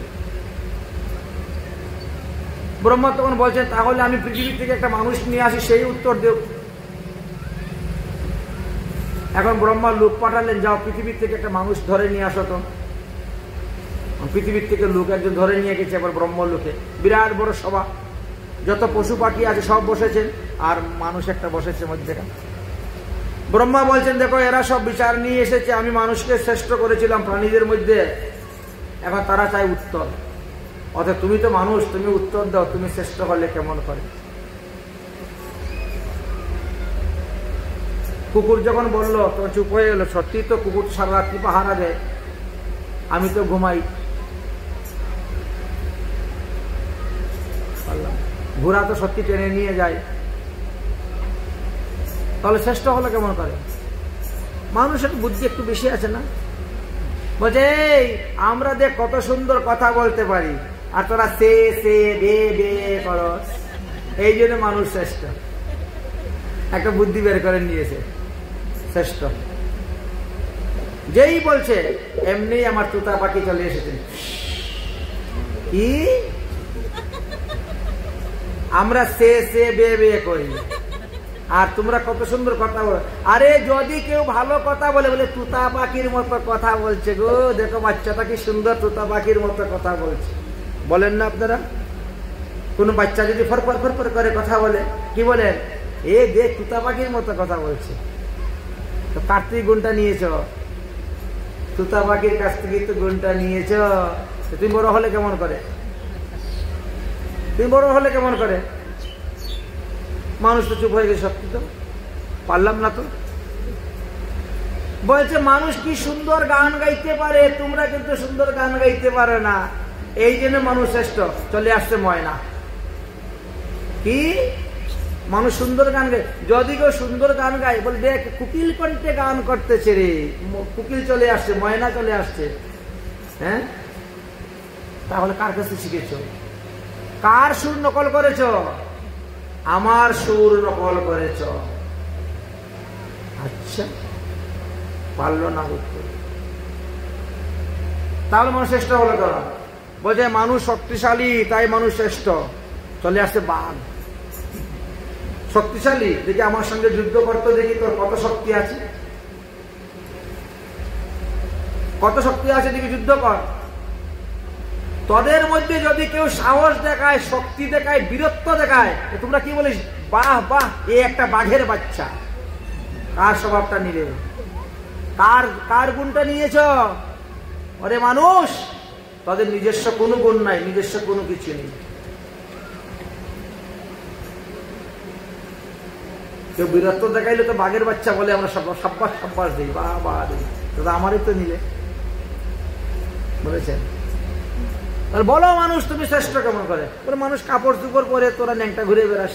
ব্রহ্মা তখন বলছেন, তাহলে আমি পৃথিবী থেকে একটা মানুষ নিয়ে আসি, সেই উত্তর দেব। এখন ব্রহ্মা লোক পাঠালেন, যাও পৃথিবীর থেকে একটা মানুষ ধরে নিয়ে আসো। তো পৃথিবীর থেকে লোক একজন ধরে নিয়ে গেছে আবার ব্রহ্ম লোকে। বিরাট বড় সভা, যত পশু পাখি আছে সব বসেছেন, আর মানুষ একটা বসেছে মধ্যেখানে। ব্রহ্মা বলছেন, দেখো এরা সব বিচার নিয়ে এসেছে, আমি মানুষকে শ্রেষ্ঠ করেছিলাম প্রাণীদের মধ্যে, এখন তারা চাই উত্তর। অর্থাৎ তুমি তো মানুষ, তুমি উত্তর দাও, তুমি শ্রেষ্ঠ হলে কেমন করে। কুকুর যখন বললো তখন চুপ হয়ে গেল। সত্যি তো কুকুর সারা রাত্রি পাহারা দেয়, আমি তো ঘুমাই। ঘোড়া তো সত্যি টেনে নিয়ে যায়, তাহলে শ্রেষ্ঠ হলো কেমন করে। মানুষের বুদ্ধি একটু বেশি আছে না? বলছে আমরা দেখ কত সুন্দর কথা বলতে পারি, আর তোরা সে বে বে করো, এই জন্য মানুষ শ্রেষ্ঠ। একটা বুদ্ধি বের করে নিয়েছে, শ্রেষ্ঠ। যেই বলছে এমনি আমার তুতা পাখি চলে এসেছে। কি আমরা সে বে বে করি, আর তোমরা কত সুন্দর কথা বলো। আরে যদি কেউ ভালো কথা বলে, বলে তুতা পাখির মতো কথা বলছে গো, দেখো বাচ্চাটা কি সুন্দর তুতা পাখির মতো কথা বলছে। বলেন না আপনারা? কোন বাচ্চা যদি ফরফর ফরফর করে কথা বলে, কি বলেন? এ দেখ তুতা পাখির মতো কথা বলছে। তো তার থেকে গুণটা নিয়েছ, তুতা পাখির কাছ থেকে তো গুণটা নিয়েছ। তুমি বড় হলে কেমন করে? তুমি বড় হলে কেমন করে? মানুষ তো চুপ হয়ে গেছে, সত্যি তো পারলাম না। তো বলছে মানুষ কি সুন্দর গান গাইতে পারে, তোমরা কিন্তু সুন্দর গান গাইতে পারে না, এই জন্য মানুষ শ্রেষ্ঠ। চলে আসছে ময়না। কি মানুষ সুন্দর গান গায়? যদি কেউ সুন্দর গান গায়, বলে দেখ কুকিল কণ্ঠে গান করতেছে রে, কুকিল চলে আসছে, ময়না চলে আসছে। হ্যাঁ, তাহলে কার কাছে শিখেছ? কার সুর নকল করেছ? আমার সুর নকল করেছ। আচ্ছা, পারলো না উত্তর। তাহলে মানুষ শ্রেষ্ঠ হলো কেন? বলছে মানুষ শক্তিশালী, তাই মানুষ শ্রেষ্ঠ। চলে আসছে বাঘ, শক্তিশালী, দেখি আমার সঙ্গে যুদ্ধ করতে, দেখি তোর কত শক্তি আছে, কত শক্তি আছে, দেখি যুদ্ধ কর। তোদের মধ্যে যদি কেউ সাহস দেখায়, শক্তি দেখায়, বীরত্ব দেখায়, তোমরা কি বলিস? বাহ বাহ, এ একটা বাঘের বাচ্চা। কার স্বভাবটা নিলে? কার গুণটা নিয়েছ? আরে মানুষ, তাদের নিজস্ব কোনো গুণ নাই, নিজস্ব কোনো কিছু নেই। কেউ বীরত্ব দেখাইলে তো বাঘের বাচ্চা বলে, আমরা সাব্বাস সাব্বাস দিই, বাহ বাহ দিই। দাদা আমারই তো নিলে বলেছেন। তাহলে বলো মানুষ তুমি শ্রেষ্ঠ কেমন করে? মানুষ কাপড় চুপড় পরে, তোরা ন্যাংটা ঘুরে বেড়াস,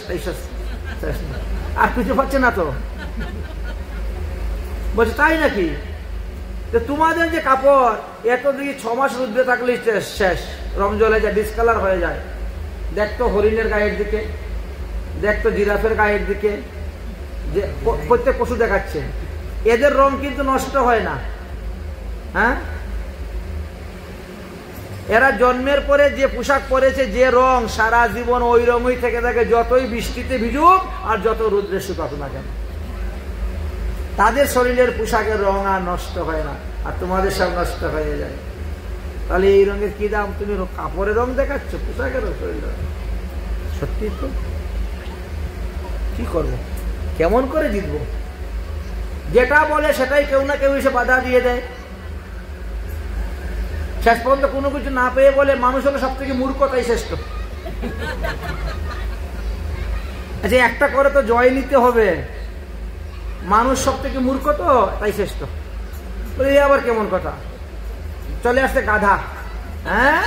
আর কিছু পাচ্ছে না তো। বলছে তাই নাকি? তোমাদের যে কাপড়, এত দিকে 6 মাস রুদ্রে থাকলে শেষ, রং জ্বলে যায়, ডিসকালার হয়ে যায়। দেখতো হরিণের গায়ের দিকে, দেখতো জিরাফের গায়ের দিকে, যে প্রত্যেক পশু দেখাচ্ছে, এদের রং কিন্তু নষ্ট হয় না। হ্যাঁ, এরা জন্মের পরে যে পোশাক পরেছে, যে রং, সারা জীবন ওই রঙই থেকে থাকে, যতই বৃষ্টিতে ভিজুক আর যত রৌদ্রে শুকাক না কেন, তাদের শরীরের পোশাকের রং আর নষ্ট হয় না, আর তোমাদের সব নষ্ট হয়ে যায়। তাহলে এই রঙের কি দাম? তুমি কাপড়ের রং দেখাচ্ছ, পোশাকের শরীর। সত্যি তো, কি করবো, কেমন করে জিতবো? যেটা বলে সেটাই কেউ না কেউ এসে বাধা দিয়ে দেয়। শেষ পর্যন্ত কোনো কিছু না পেয়ে বলে মানুষ হলো সব থেকে মূর্খ, তাই শ্রেষ্ঠ। আচ্ছা, একটা করে তো জয় নিতে হবে, মানুষ সব থেকে মূর্খ তো তাই শ্রেষ্ঠ। এই আবার কেমন কথা? চলে আসছে গাধা। হ্যাঁ,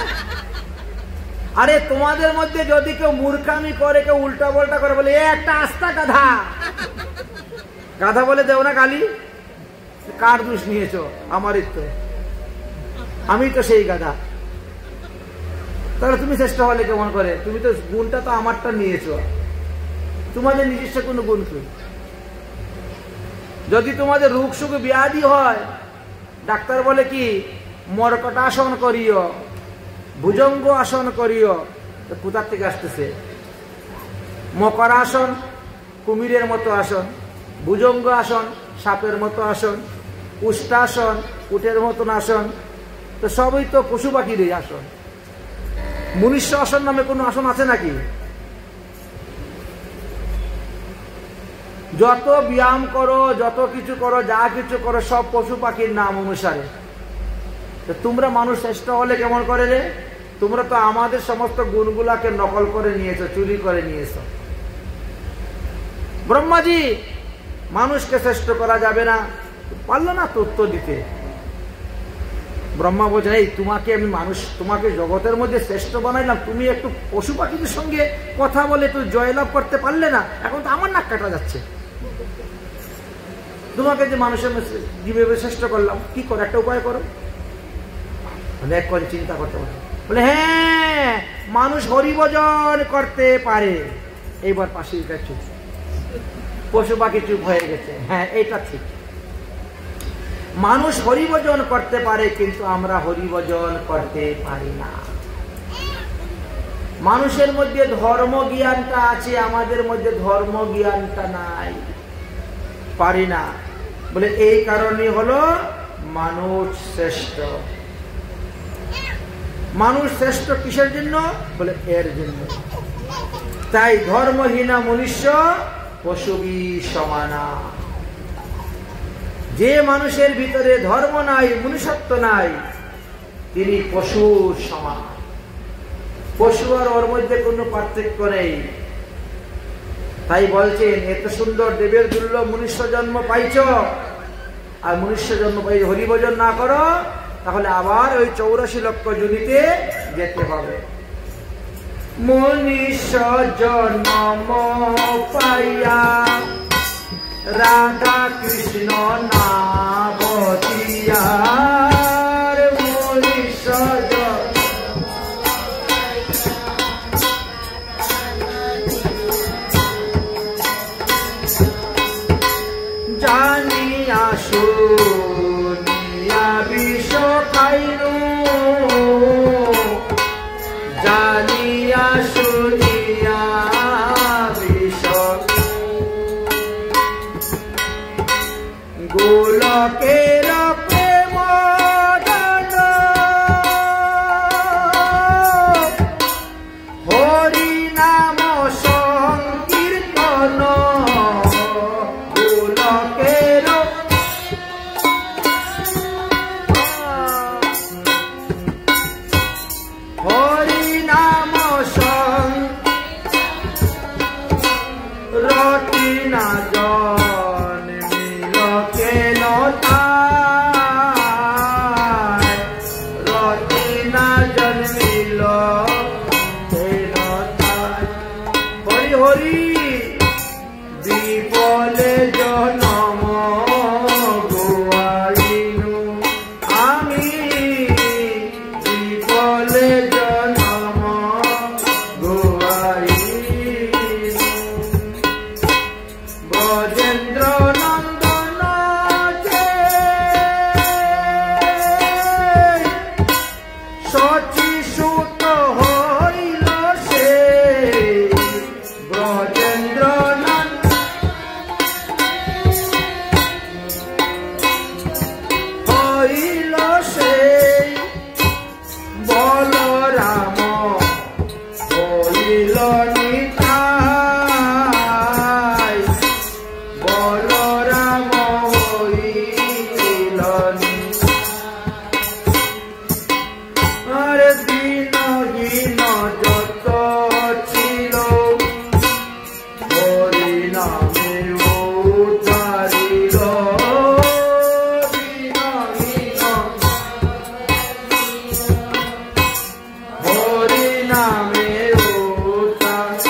আরে তোমাদের মধ্যে যদি কেউ মূর্খামি করে, কেউ উল্টা পাল্টা করে, বলে এ একটা আস্তা গাধা। গাধা বলে দেও না গালি? কার দোষ নিয়েছো? আমারই তো, আমি তো সেই গাধা। তাহলে তুমি শ্রেষ্ঠ হলে কেমন করে? তুমি তো গুণটা তো আমারটা নিয়েছো। তোমাদের নিজস্ব কোনো গুণ কি? যদি তোমাদের রোগ সুখ ব্যাধি হয়, ডাক্তার বলে কি মর্কটাসন করিও, ভুজঙ্গ আসন করিও, তো কোথার থেকে আসতেছে? মকরাসন কুমিরের মতো আসন, ভুজঙ্গ আসন সাপের মতো আসন, উষ্টাসন উটের মতন আসন, তো সবই তো পশু পাখিরই আসন। মনুষ্য আসন নামে কোনো আসন আছে নাকি? যত ব্যায়াম করো, যত কিছু করো, যা কিছু করো, সব পশু পাখির নাম অনুসারে। তোমরা মানুষ শ্রেষ্ঠ হলে কেমন করে রে? তোমরা তো আমাদের সমস্ত গুণগুলাকে নকল করে নিয়েছো, চুরি করে নিয়েছো। ব্রহ্মাজি মানুষকে শ্রেষ্ঠ করা যাবে না, পারলো না তো উত্তর দিতে। ব্রহ্মা বলছেন, এই তোমাকে আমি মানুষ, তোমাকে জগতের মধ্যে শ্রেষ্ঠ বানাইলাম, তুমি একটু পশু পাখিদের সঙ্গে কথা বলে একটু জয়লাভ করতে পারলে না? এখন তো আমার নাক কাটা যাচ্ছে। তোমাকে যে মানুষের জীবে শ্রেষ্ঠ করলাম, কি করো? একটা উপায় করো। অনেক করে চিন্তা করতে পারে, বলে হ্যাঁ মানুষ হরিভজন করতে পারে। এইবার পাশে চুপ, পশু পাখি চুপ হয়ে গেছে। হ্যাঁ এটা ঠিক, মানুষ হরিভজন করতে পারে, কিন্তু আমরা হরিভজন করতে পারি না। মানুষের মধ্যে ধর্ম জ্ঞানটা আছে, আমাদের মধ্যে ধর্ম জ্ঞানটা নাই, পারি না। বলে এই কারণে হলো মানুষ শ্রেষ্ঠ। মানুষ শ্রেষ্ঠ কিসের জন্য? বলে এর জন্য। তাই ধর্মহীনা মনুষ্য পশুবি সমানা। যে মানুষের ভিতরে ধর্ম নাই, মনুষ্যত্ব নাই, তিনি পশুর সমান। পশু আর ওর মধ্যে কোনো পার্থক্য নেই। তাই বলছেন, এত সুন্দর দেবের দুর্লভ মনুষ্য জন্ম পাইছ, আর মনুষ্য জন্ম পাই হরিভজন না করো, তাহলে আবার ওই 84 লক্ষ যোনিতে যেতে হবে। মনুষ্য জন্ম পাইয়া রাধা কৃষ্ণ না বতিয়া, মনুষ্য জানিয়া শুনিয়া বিষ খাইনু, জানিয়া শুনিয়া বিষ, গোলকের প্রেম দান, হরি নাম সংকীর্তন, গোলকের হরি নাম রটি না জন্মিল কেন তাই, রটি না জন্মিল কেন তাই। হরি হরি বিপলে জনম গোয়াইনু, আমি বিপলে জনম গোয়াইনু। ব্রজেন্দ্র নন্দন যে শচী সুত হইল সে, ব্রজেন্দ্র হইল সে, বলরাম হইল নিতাই, বলরাম হইল আরে দিনহীন যত ছিল, হরি নামে উদ্ধারিল, দিনহীন হরি নামে উদ্ধার।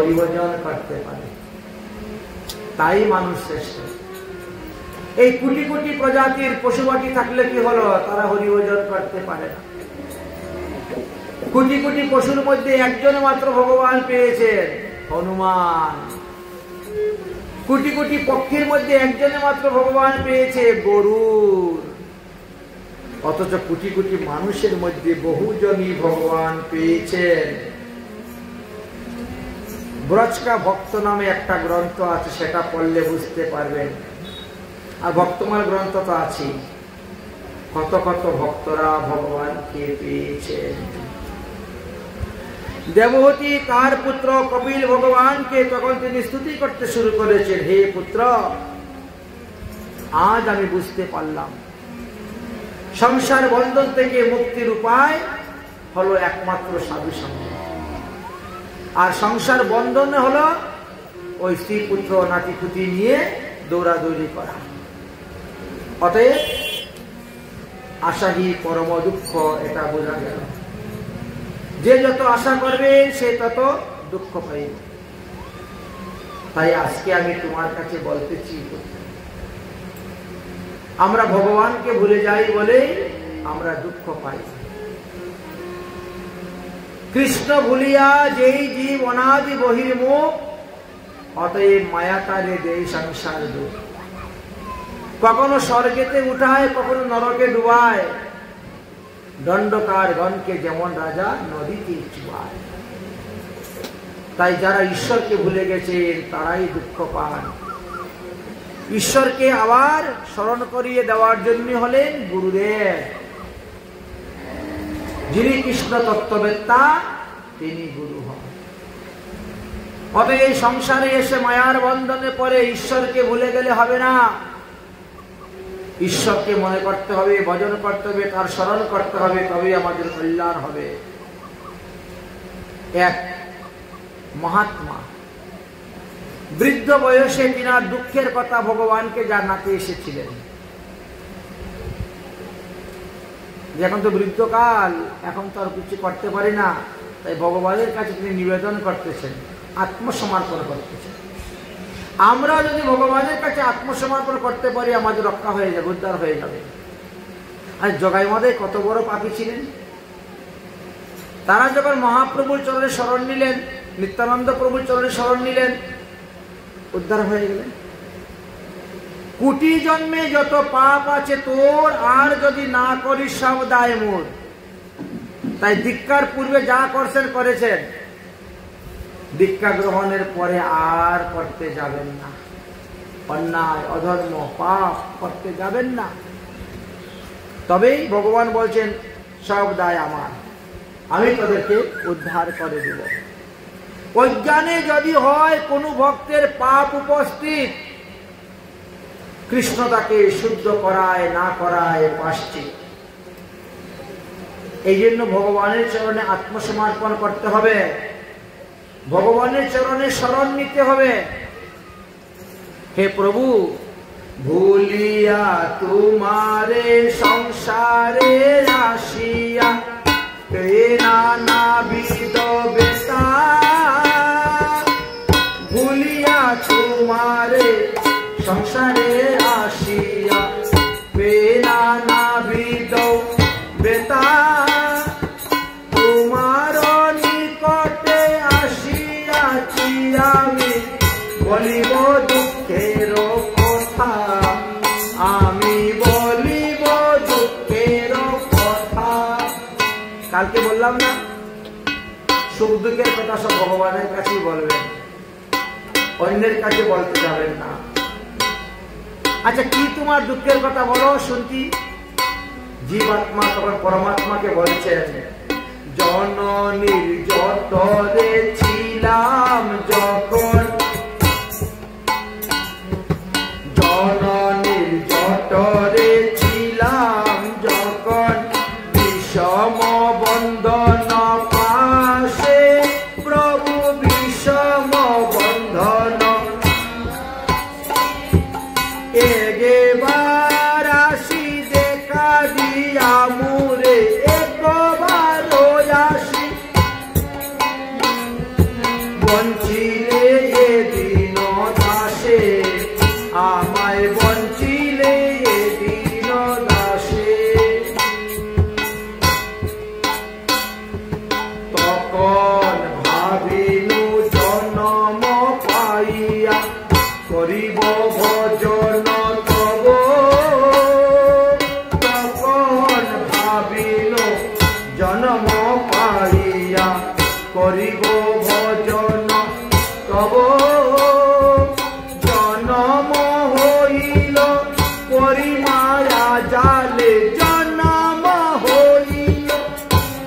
হরিভজন করতে পারে, তাই মানুষ শ্রেষ্ঠ। এই কোটি কোটি প্রজাতির পশু পাখি থাকলে কি হলো, তারা হরিভজন করতে পারে না। কোটি কোটি পশুর মধ্যে একজন মাত্র ভগবান পেয়েছেন, হনুমান। কোটি কোটি পক্ষীর মধ্যে একজনে মাত্র ভগবান পেয়েছে, গরুর। অথচ কোটি কোটি মানুষের মধ্যে বহুজনই ভগবান পেয়েছেন। ব্রজকা ভক্ত নামে একটা গ্রন্থ আছে, সেটা পড়লে বুঝতে পারবেন। আর ভক্তমাল গ্রন্থ তো আছে, কত কত ভক্তরা ভগবানকে পেয়েছেন। দেবহূতি তার পুত্র কপিল ভগবানকে তখন তিনি স্তুতি করতে শুরু করেছেন, হে পুত্র, আজ আমি বুঝতে পারলাম সংসার বন্ধন থেকে মুক্তির উপায় হলো একমাত্র সাধু সঙ্গ। আর সংসার বন্ধনে হলো ওই স্ত্রী পুত্র নাতিপুতি নিয়ে দৌড়াদৌড়ি করা। অতএব আশাহী পরম দুঃখ, এটা বোঝা গেল। যে যত আশা করবে সে তত দুঃখ পাইবে। তাই আজকে আমি তোমার কাছে বলতেছি, আমরা ভগবানকে ভুলে যাই বলে আমরা দুঃখ পাই। কৃষ্ণ ভুলিয়া যেই জীব অনাদি বহির্মুখ, অতএব মায়াকারে দেই সংসার দুঃখ। কখনো স্বর্গেতে উঠায়, কখনো নরকে ডুবায়, দণ্ডকার গণকে যেমন রাজা নদীতে চুবায়। তাই যারা ঈশ্বরকে ভুলে গেছেন তারাই দুঃখ পান। ঈশ্বরকে আবার স্মরণ করিয়ে দেওয়ার জন্য হলেন গুরুদেব। যিনি কৃষ্ণ তত্ত্ববেত্তা তিনি গুরু হন। অতএব এই সংসারে এসে মায়ার বন্ধনে পড়ে ঈশ্বরকে ভুলে গেলে হবে না। ঈশ্বরকে মনে করতে হবে, ভজন করতে হবে, তার স্মরণ করতে হবে, তবেই আমাদের কল্যাণ হবে। এক মহাত্মা বৃদ্ধ বয়সে তিনার দুঃখের কথা ভগবানকে জানাতে এসেছিলেন। এখন তো বৃদ্ধকাল, এখন তো আর কিছু করতে পারি না, তাই ভগবানের কাছে তিনি নিবেদন করতেছেন, আত্মসমর্পণ করতেছেন। আমরা যদি ভগবানের কাছে আত্মসমর্পণ করতে পারি, আমাদের রক্ষা হয়ে যাবে, উদ্ধার হয়ে যাবে। আর জগাইমাদের কত বড় পাপী ছিলেন, তারা যখন মহাপ্রভুর চরণে শরণ নিলেন, নিত্যানন্দ প্রভুর চরণে শরণ নিলেন, উদ্ধার হয়ে গেলেন। কোটি জন্মে যত পাপ আছে তোর, আর যদি না করিস সব দায় মোর। তাই দীক্ষার পূর্বে যা করছেন করেছেন, দীক্ষা গ্রহণের পরে আর করতে যাবেন না। অন্যায়, অধর্ম, পাপ করতে যাবেন না। তবেই ভগবান বলছেন সব দায় আমার, আমি তাদেরকে উদ্ধার করে দেব। অজ্ঞানে যদি হয় কোনো ভক্তের পাপ উপস্থিত, কৃষ্ণ তাকে শুদ্ধ করায় না করায় পাশ্চিত। এই জন্য ভগবানের চরণে আত্মসমর্পণ করতে হবে, ভগবানের চরণে শরণ নিতে হবে। হে প্রভু, ভুলিয়া তোমারে সংসারে আসিয়া নানাবিধ বেতা, ভুলিয়া তোমারে সংসারে আসিয়া নানাবিধ বেতা, তোমার নিকটে আসিয়াছি আমি বলিব দুঃখের কথা, আমি বলিব দুঃখের কথা। কালকে বললাম না, সুখ দুঃখের কথা সব ভগবানের কাছেই বলবেন, অন্যের কাছে বলতে যাবেন না। আচ্ছা, কি তোমার দুঃখের কথা বলো শুনছি। জীবাত্মা তখন পরমাত্মাকে বলছেন, জননীর যতরে ছিলাম যখন, জননীর যতরে ছিলাম যখন, বিষম বন্ধন পাশে প্রভু বিষম বন্ধন, এগেবার আসি দেখা দিয়া মুরে, একবার আসি বঞ্চিত পাইয়া করিব ভজন তব তখন ভাবিল জন্ম পাইয়া করিব ভজন তব জন্ম হইল পরিমায়া জালে জন্ম হইল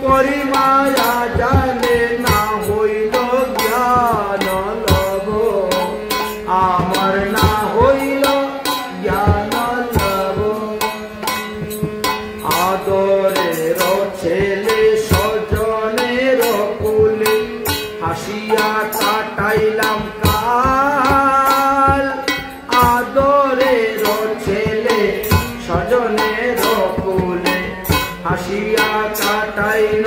পরিমায়া জালে না হইল জ্ঞান লব আমার না হইল জ্ঞান লব আদরের ছেলে স্বজনের কুলে হাসিয়া কাটাইলাম কাল আদরের ছেলে স্বজনের কুলে হাসিয়া কাটাইল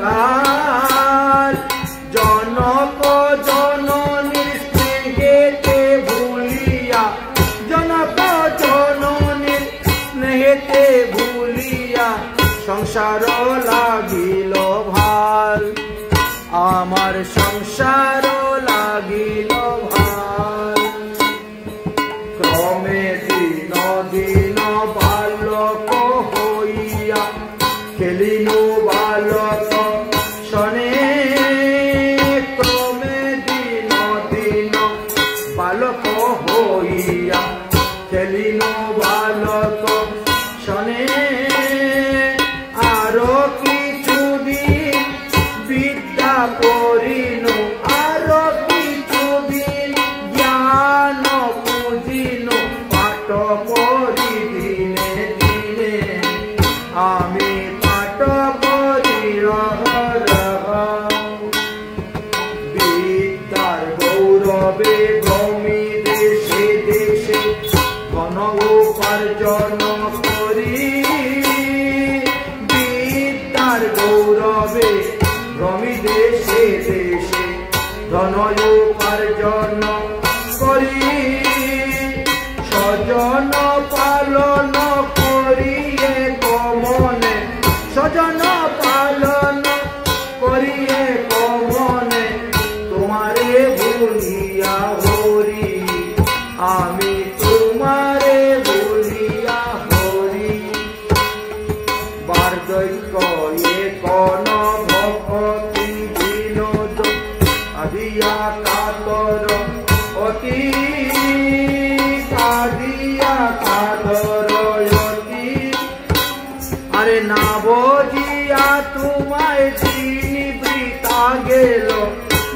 কাল জনক জননীর স্নেহেতে ভুলিয়া জনক জননীর স্নেহেতে ভুলিয়া সংসার লাগিল ভাল আমার সংসার লাগিল ভাল ক্রমে দিন দিন বালক হইয়া খেলিনু বালক শনে ক্রমে দিন দিন বালক হইয়া খেলিনু বালক শনে আরো কিছুদিন বিদ্যা করিনু আরো কিছুদিন জ্ঞান পুজিনু পাঠ করি দিনে দিনে আমি পাঠ করি বিদ্যার গৌরবে ভূমি দেশে দেশে ধন উপার্জন করি বিদ্যার গৌরবে ভূমি দেশে দেশে ধন উপার্জন করি স্বজন পালন করিয়ে কমনে স্বজন পালন করিয়ে কমনে তোমারে ভুলিয়া হরি আমি তোমারে ভুলিয়া হরি বার্ধক্য এ কোন ভক্তি বিনোদ আদিয়া কাতর অতি কাদিয়া কাতর অতি আরে না বুঝিয়া তোমায় দিন বৃথা গেল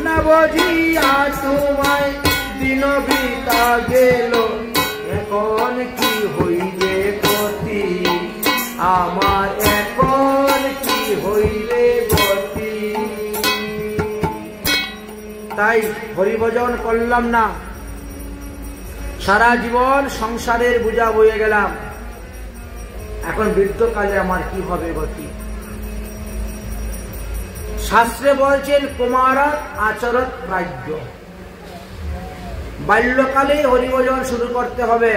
না বুঝিয়া তোমায় দিন বৃথা গেল এখন কি হইলে গতি আমার এখন কি হইলে গতি তাই হরিভজন করলাম না সারা জীবন সংসারের বোঝা বয়ে গেলাম এখন বৃদ্ধকালে আমার কি হবে গতি শাস্ত্রে বলছেন কুমারত আচরত প্রাজ্ঞ বাল্যকালে হরিভজন শুরু করতে হবে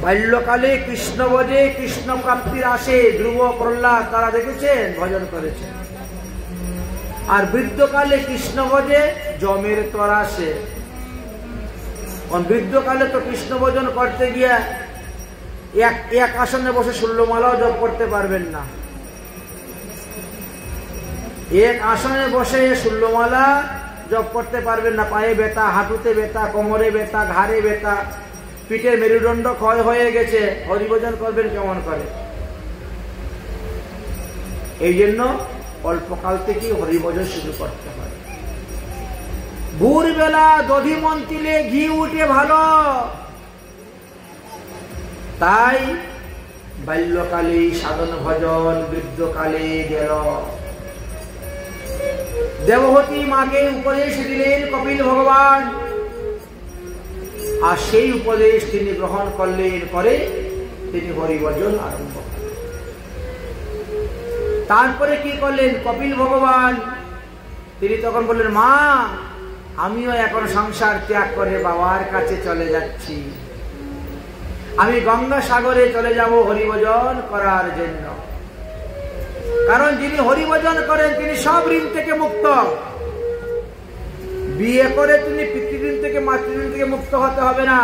বাল্যকালে কৃষ্ণ ভজে কৃষ্ণ প্রাপ্তির আসে ধ্রুব প্রহ্লাদ তারা দেখেছেন ভজন করেছেন আর বৃদ্ধকালে কৃষ্ণ ভজে জমের তরাসে বৃদ্ধকালে তো কৃষ্ণ ভজন করতে গিয়ে এক আসনে বসে ষোলমালাও জপ করতে পারবেন না এক আসনে বসে ষোলমালা জপ করতে পারবেন না পায়ে ব্যথা হাঁটুতে ব্যথা কোমরে ব্যথা ঘাড়ে ব্যথা পিঠের মেরুদণ্ড ক্ষয় হয়ে গেছে হরিভজন করবেন কেমন করে এই জন্য অল্পকাল থেকেই হরিভজন শুরু করতে হয় ভোরবেলা দধি মন্তিলে ঘি উঠে ভালো তাই বাল্যকালে সাধন ভজন বৃদ্ধকালে গেল দেবহতী মাকে উপদেশ দিলেন কপিল ভগবান আর সেই উপদেশ তিনি গ্রহণ করলেন করে তিনি হরিভজন আরম্ভ করলেন তারপরে কি করলেন কপিল ভগবান তিনি তখন বললেন মা আমিও এখন সংসার ত্যাগ করে বাবার কাছে চলে যাচ্ছি আমি গঙ্গা সাগরে চলে যাব হরিভজন করার জন্য কারণ যিনি হরিভজন করেন তিনি সব ঋণ থেকে মুক্ত বিয়ে করে তুমি পিতৃঋণ থেকে মাতৃঋণ থেকে মুক্ত হতে হবে না।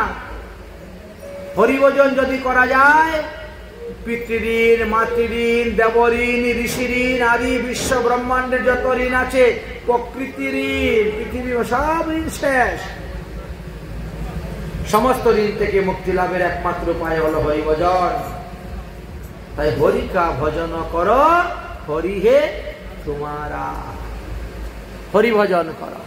হরিভজন যদি করা যায়, পিতৃঋণ, মাতৃঋণ, দেবঋণ, ঋষিঋণ আদি বিশ্ব ব্রহ্মাণ্ডের যত ঋণ আছে, প্রকৃতির ঋণ, পৃথিবী সব ঋণ শেষ। সমস্ত ঋণ থেকে মুক্তি লাভের একমাত্র উপায় হলো হরিভজন। তাই হরিকা ভজন করো, হরি হে তোমারা, হরিভজন করো।